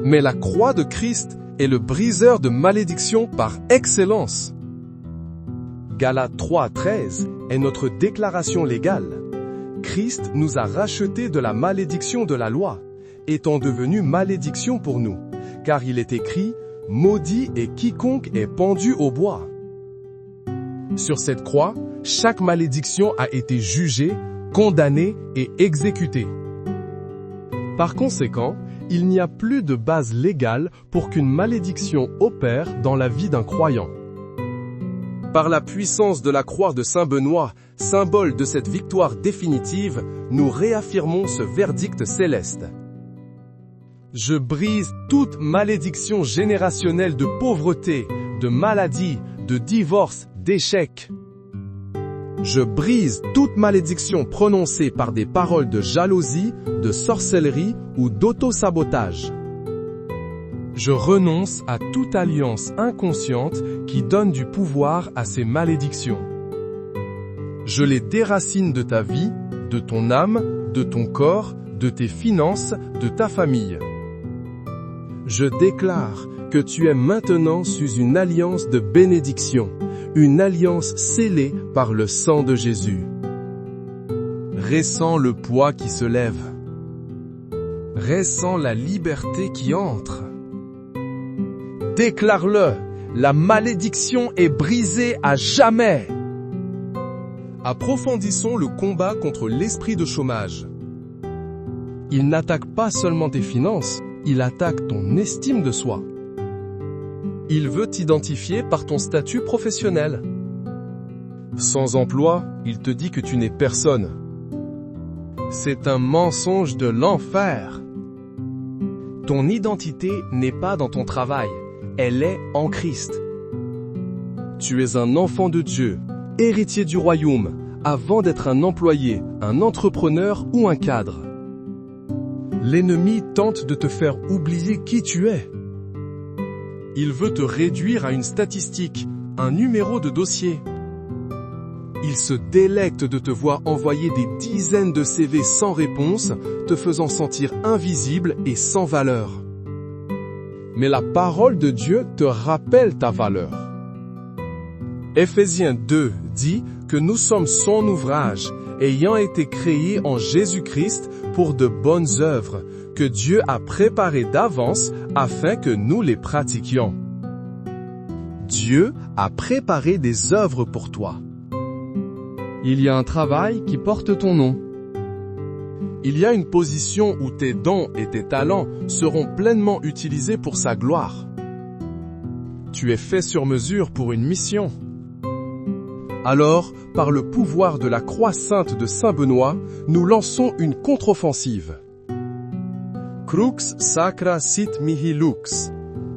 Mais la croix de Christ est le briseur de malédiction par excellence. Galates 3:13 est notre déclaration légale. Christ nous a rachetés de la malédiction de la loi, étant devenu malédiction pour nous, car il est écrit « Maudit est quiconque est pendu au bois ». Sur cette croix, chaque malédiction a été jugée, condamnée et exécutée. Par conséquent, il n'y a plus de base légale pour qu'une malédiction opère dans la vie d'un croyant. Par la puissance de la croix de Saint Benoît, symbole de cette victoire définitive, nous réaffirmons ce verdict céleste. Je brise toute malédiction générationnelle de pauvreté, de maladie, de divorce, d'échec. Je brise toute malédiction prononcée par des paroles de jalousie, de sorcellerie ou d'auto-sabotage. Je renonce à toute alliance inconsciente qui donne du pouvoir à ces malédictions. Je les déracine de ta vie, de ton âme, de ton corps, de tes finances, de ta famille. Je déclare que tu es maintenant sous une alliance de bénédiction, une alliance scellée par le sang de Jésus. Ressens le poids qui se lève. Ressens la liberté qui entre. Déclare-le, la malédiction est brisée à jamais. Approfondissons le combat contre l'esprit de chômage. Il n'attaque pas seulement tes finances, il attaque ton estime de soi. Il veut t'identifier par ton statut professionnel. Sans emploi, il te dit que tu n'es personne. C'est un mensonge de l'enfer. Ton identité n'est pas dans ton travail, elle est en Christ. Tu es un enfant de Dieu, héritier du royaume, avant d'être un employé, un entrepreneur ou un cadre. L'ennemi tente de te faire oublier qui tu es. Il veut te réduire à une statistique, un numéro de dossier. Il se délecte de te voir envoyer des dizaines de CV sans réponse, te faisant sentir invisible et sans valeur. Mais la parole de Dieu te rappelle ta valeur. Éphésiens 2 dit que nous sommes son ouvrage, ayant été créés en Jésus-Christ pour de bonnes œuvres, que Dieu a préparées d'avance afin que nous les pratiquions. Dieu a préparé des œuvres pour toi. Il y a un travail qui porte ton nom. Il y a une position où tes dons et tes talents seront pleinement utilisés pour sa gloire. Tu es fait sur mesure pour une mission. Alors, par le pouvoir de la croix sainte de Saint Benoît, nous lançons une contre-offensive. Crux sacra sit mihi lux.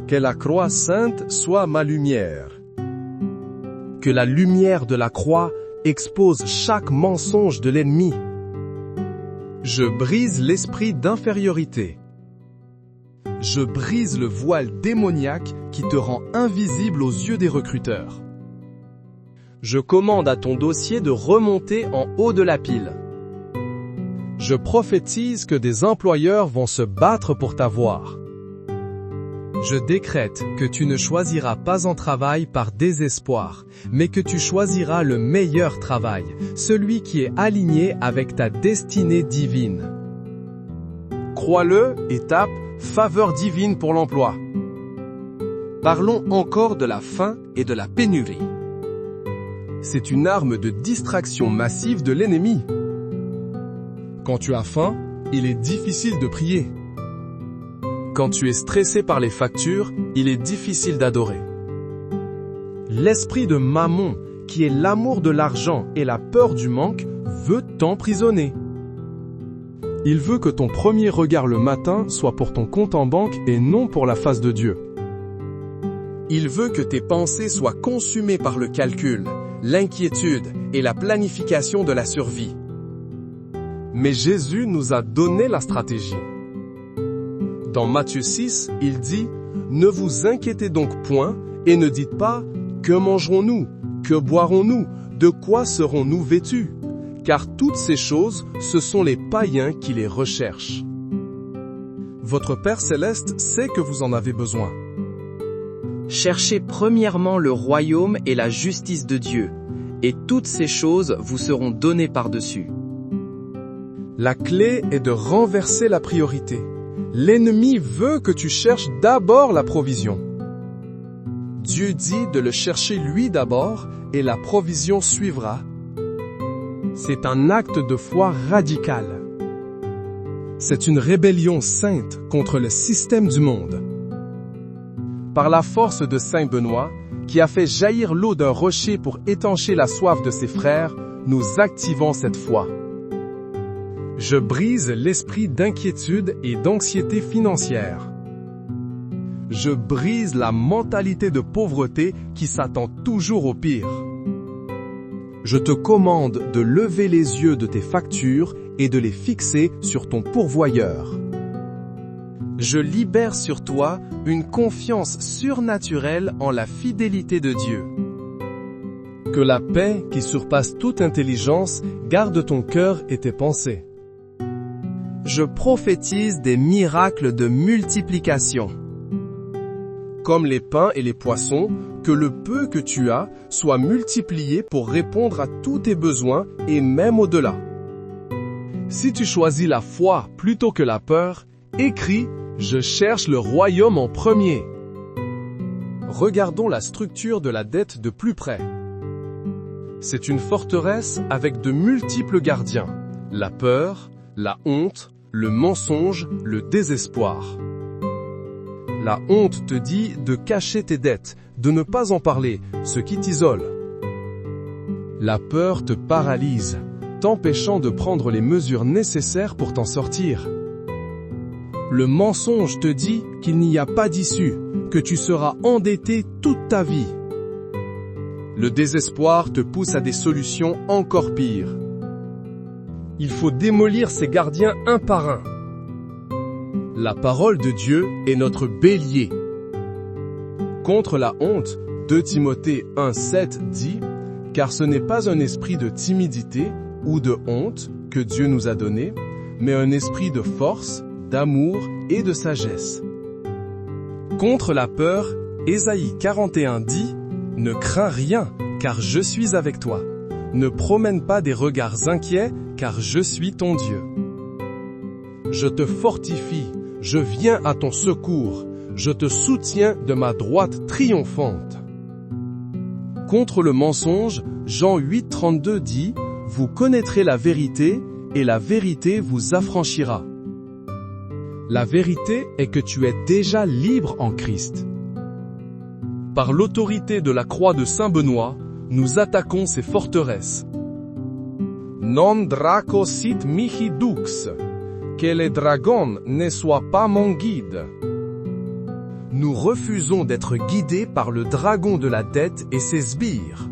Que la croix sainte soit ma lumière. Que la lumière de la croix expose chaque mensonge de l'ennemi. Je brise l'esprit d'infériorité. Je brise le voile démoniaque qui te rend invisible aux yeux des recruteurs. Je commande à ton dossier de remonter en haut de la pile. Je prophétise que des employeurs vont se battre pour t'avoir. Je décrète que tu ne choisiras pas un travail par désespoir, mais que tu choisiras le meilleur travail, celui qui est aligné avec ta destinée divine. Crois-le et tape « Faveur divine pour l'emploi ». Parlons encore de la faim et de la pénurie. C'est une arme de distraction massive de l'ennemi. Quand tu as faim, il est difficile de prier. Quand tu es stressé par les factures, il est difficile d'adorer. L'esprit de Mammon, qui est l'amour de l'argent et la peur du manque, veut t'emprisonner. Il veut que ton premier regard le matin soit pour ton compte en banque et non pour la face de Dieu. Il veut que tes pensées soient consumées par le calcul, l'inquiétude et la planification de la survie. Mais Jésus nous a donné la stratégie. Dans Matthieu 6, il dit « Ne vous inquiétez donc point et ne dites pas « Que mangerons-nous ? Que boirons-nous ? De quoi serons-nous vêtus ?» Car toutes ces choses, ce sont les païens qui les recherchent. Votre Père Céleste sait que vous en avez besoin. Cherchez premièrement le royaume et la justice de Dieu, et toutes ces choses vous seront données par-dessus. La clé est de renverser la priorité. L'ennemi veut que tu cherches d'abord la provision. Dieu dit de le chercher lui d'abord et la provision suivra. C'est un acte de foi radical. C'est une rébellion sainte contre le système du monde. Par la force de Saint Benoît, qui a fait jaillir l'eau d'un rocher pour étancher la soif de ses frères, nous activons cette foi. Je brise l'esprit d'inquiétude et d'anxiété financière. Je brise la mentalité de pauvreté qui s'attend toujours au pire. Je te commande de lever les yeux de tes factures et de les fixer sur ton pourvoyeur. Je libère sur toi une confiance surnaturelle en la fidélité de Dieu. Que la paix qui surpasse toute intelligence garde ton cœur et tes pensées. Je prophétise des miracles de multiplication. Comme les pains et les poissons, que le peu que tu as soit multiplié pour répondre à tous tes besoins et même au-delà. Si tu choisis la foi plutôt que la peur, écris « Je cherche le royaume en premier ». Regardons la structure de la dette de plus près. C'est une forteresse avec de multiples gardiens. La peur, la honte, le mensonge, le désespoir. La honte te dit de cacher tes dettes, de ne pas en parler, ce qui t'isole. La peur te paralyse, t'empêchant de prendre les mesures nécessaires pour t'en sortir. Le mensonge te dit qu'il n'y a pas d'issue, que tu seras endetté toute ta vie. Le désespoir te pousse à des solutions encore pires. Il faut démolir ces gardiens un par un. La parole de Dieu est notre bélier. Contre la honte, 2 Timothée 1,7 dit « Car ce n'est pas un esprit de timidité ou de honte que Dieu nous a donné, mais un esprit de force, d'amour et de sagesse. » Contre la peur, Ésaïe 41 dit « Ne crains rien, car je suis avec toi. Ne promène pas des regards inquiets, car je suis ton Dieu. Je te fortifie, je viens à ton secours, je te soutiens de ma droite triomphante. » Contre le mensonge, Jean 8,32 dit « Vous connaîtrez la vérité, et la vérité vous affranchira. » La vérité est que tu es déjà libre en Christ. Par l'autorité de la croix de Saint Benoît, nous attaquons ces forteresses. Non draco sit mihi dux, que les dragons ne soient pas mon guide. Nous refusons d'être guidés par le dragon de la dette et ses sbires.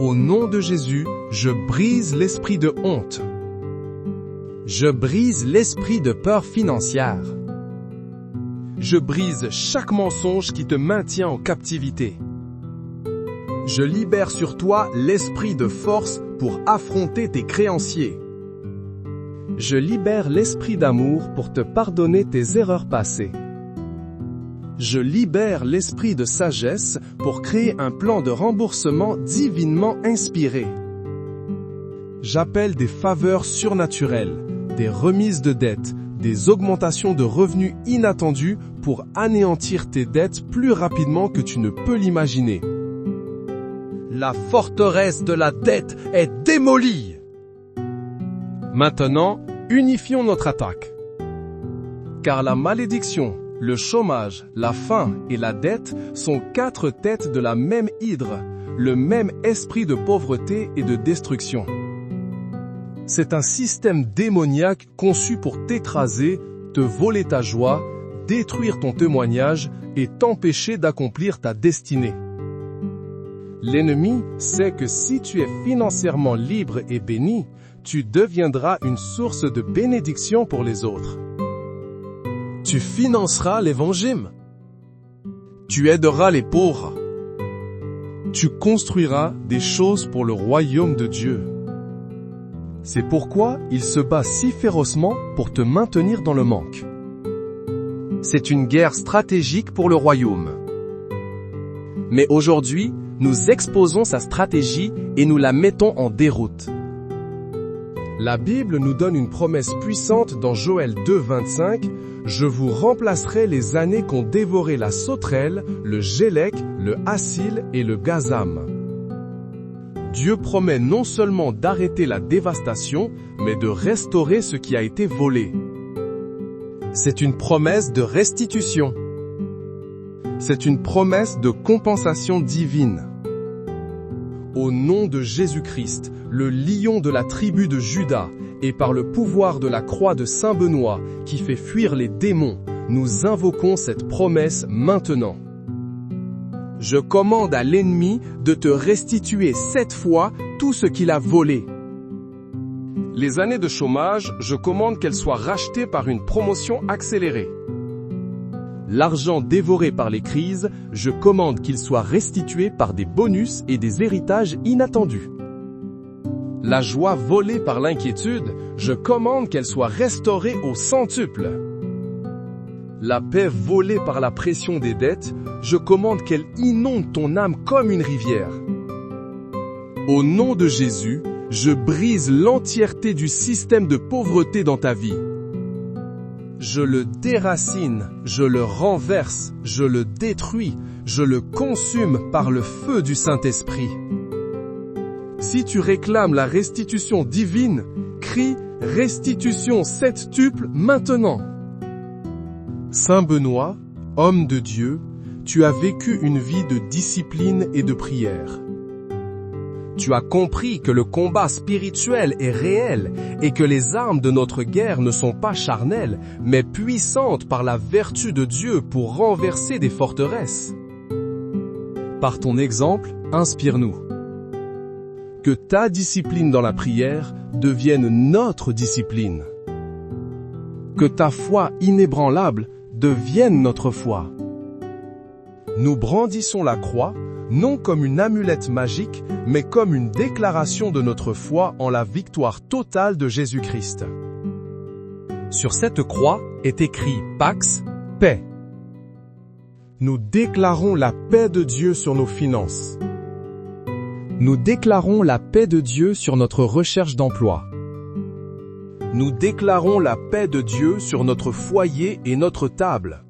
Au nom de Jésus, je brise l'esprit de honte. Je brise l'esprit de peur financière. Je brise chaque mensonge qui te maintient en captivité. Je libère sur toi l'esprit de force pour affronter tes créanciers. Je libère l'esprit d'amour pour te pardonner tes erreurs passées. Je libère l'esprit de sagesse pour créer un plan de remboursement divinement inspiré. J'appelle des faveurs surnaturelles, des remises de dettes, des augmentations de revenus inattendues pour anéantir tes dettes plus rapidement que tu ne peux l'imaginer. La forteresse de la dette est démolie. Maintenant, unifions notre attaque. Car la malédiction, le chômage, la faim et la dette sont 4 têtes de la même hydre, le même esprit de pauvreté et de destruction. C'est un système démoniaque conçu pour t'écraser, te voler ta joie, détruire ton témoignage et t'empêcher d'accomplir ta destinée. L'ennemi sait que si tu es financièrement libre et béni, tu deviendras une source de bénédiction pour les autres. Tu financeras l'évangile. Tu aideras les pauvres. Tu construiras des choses pour le royaume de Dieu. C'est pourquoi il se bat si férocement pour te maintenir dans le manque. C'est une guerre stratégique pour le royaume. Mais aujourd'hui, nous exposons sa stratégie et nous la mettons en déroute. La Bible nous donne une promesse puissante dans Joël 2,25 « Je vous remplacerai les années qu'ont dévoré la sauterelle, le gélec, le hassil et le gazam. » Dieu promet non seulement d'arrêter la dévastation, mais de restaurer ce qui a été volé. C'est une promesse de restitution. C'est une promesse de compensation divine. Au nom de Jésus-Christ, le lion de la tribu de Juda, et par le pouvoir de la croix de Saint Benoît qui fait fuir les démons, nous invoquons cette promesse maintenant. Je commande à l'ennemi de te restituer 7 fois tout ce qu'il a volé. Les années de chômage, je commande qu'elles soient rachetées par une promotion accélérée. L'argent dévoré par les crises, je commande qu'il soit restitué par des bonus et des héritages inattendus. La joie volée par l'inquiétude, je commande qu'elle soit restaurée au centuple. La paix volée par la pression des dettes, je commande qu'elle inonde ton âme comme une rivière. Au nom de Jésus, je brise l'entièreté du système de pauvreté dans ta vie. Je le déracine, je le renverse, je le détruis, je le consume par le feu du Saint-Esprit. Si tu réclames la restitution divine, crie « Restitution septuple maintenant !» Saint Benoît, homme de Dieu, tu as vécu une vie de discipline et de prière. Tu as compris que le combat spirituel est réel et que les armes de notre guerre ne sont pas charnelles, mais puissantes par la vertu de Dieu pour renverser des forteresses. Par ton exemple, inspire-nous. Que ta discipline dans la prière devienne notre discipline. Que ta foi inébranlable devienne notre foi. Nous brandissons la croix, non comme une amulette magique, mais comme une déclaration de notre foi en la victoire totale de Jésus-Christ. Sur cette croix est écrit Pax, paix. Nous déclarons la paix de Dieu sur nos finances. Nous déclarons la paix de Dieu sur notre recherche d'emploi. Nous déclarons la paix de Dieu sur notre foyer et notre table.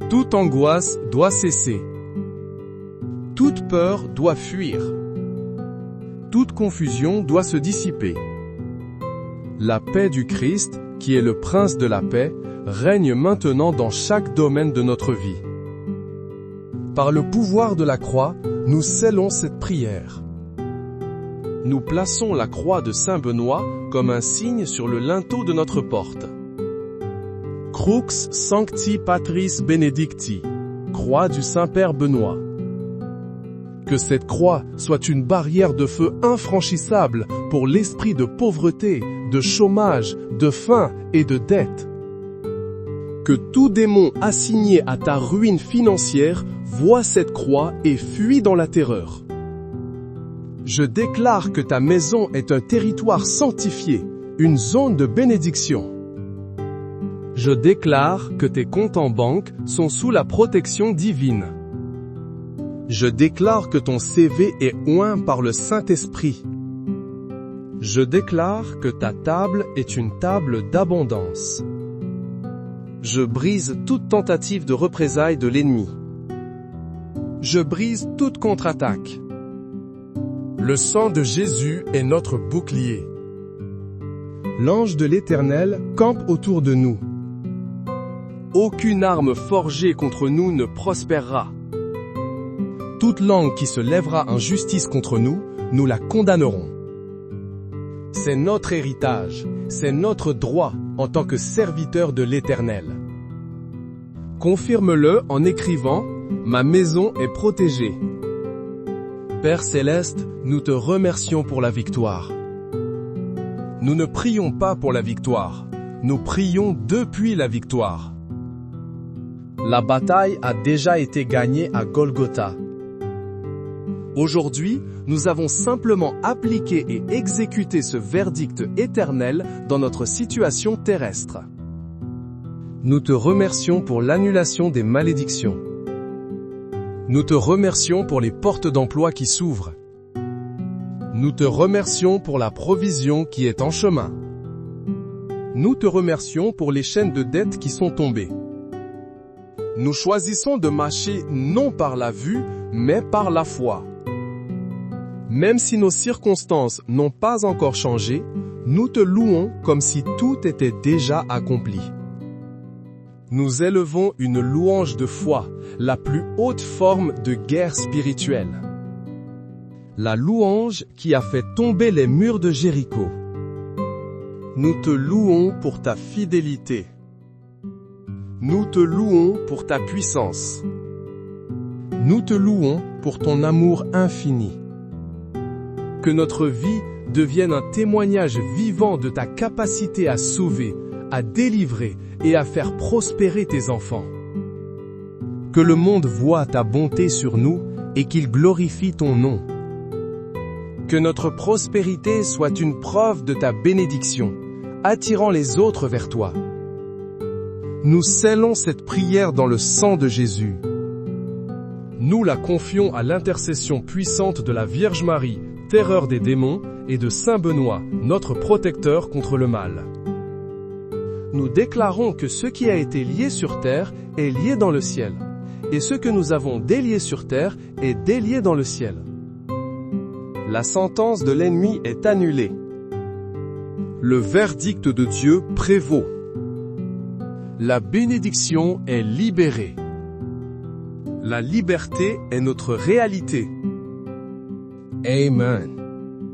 Toute angoisse doit cesser. Toute peur doit fuir. Toute confusion doit se dissiper. La paix du Christ, qui est le Prince de la paix, règne maintenant dans chaque domaine de notre vie. Par le pouvoir de la croix, nous scellons cette prière. Nous plaçons la croix de Saint Benoît comme un signe sur le linteau de notre porte. Crux Sancti Patris Benedicti, croix du Saint-Père Benoît. Que cette croix soit une barrière de feu infranchissable pour l'esprit de pauvreté, de chômage, de faim et de dette. Que tout démon assigné à ta ruine financière voie cette croix et fuit dans la terreur. Je déclare que ta maison est un territoire sanctifié, une zone de bénédiction. Je déclare que tes comptes en banque sont sous la protection divine. Je déclare que ton CV est oint par le Saint-Esprit. Je déclare que ta table est une table d'abondance. Je brise toute tentative de représailles de l'ennemi. Je brise toute contre-attaque. Le sang de Jésus est notre bouclier. L'ange de l'Éternel campe autour de nous. Aucune arme forgée contre nous ne prospérera. Toute langue qui se lèvera en justice contre nous, nous la condamnerons. C'est notre héritage, c'est notre droit en tant que serviteurs de l'Éternel. Confirme-le en écrivant « Ma maison est protégée ». Père Céleste, nous te remercions pour la victoire. Nous ne prions pas pour la victoire, nous prions depuis la victoire. La bataille a déjà été gagnée à Golgotha. Aujourd'hui, nous avons simplement appliqué et exécuté ce verdict éternel dans notre situation terrestre. Nous te remercions pour l'annulation des malédictions. Nous te remercions pour les portes d'emploi qui s'ouvrent. Nous te remercions pour la provision qui est en chemin. Nous te remercions pour les chaînes de dette qui sont tombées. Nous choisissons de marcher non par la vue, mais par la foi. Même si nos circonstances n'ont pas encore changé, nous te louons comme si tout était déjà accompli. Nous élevons une louange de foi, la plus haute forme de guerre spirituelle. La louange qui a fait tomber les murs de Jéricho. Nous te louons pour ta fidélité. Nous te louons pour ta puissance. Nous te louons pour ton amour infini. Que notre vie devienne un témoignage vivant de ta capacité à sauver, à délivrer et à faire prospérer tes enfants. Que le monde voie ta bonté sur nous et qu'il glorifie ton nom. Que notre prospérité soit une preuve de ta bénédiction, attirant les autres vers toi. Nous scellons cette prière dans le sang de Jésus. Nous la confions à l'intercession puissante de la Vierge Marie, terreur des démons, et de Saint Benoît, notre protecteur contre le mal. Nous déclarons que ce qui a été lié sur terre est lié dans le ciel, et ce que nous avons délié sur terre est délié dans le ciel. La sentence de l'ennemi est annulée. Le verdict de Dieu prévaut. La bénédiction est libérée. La liberté est notre réalité. Amen.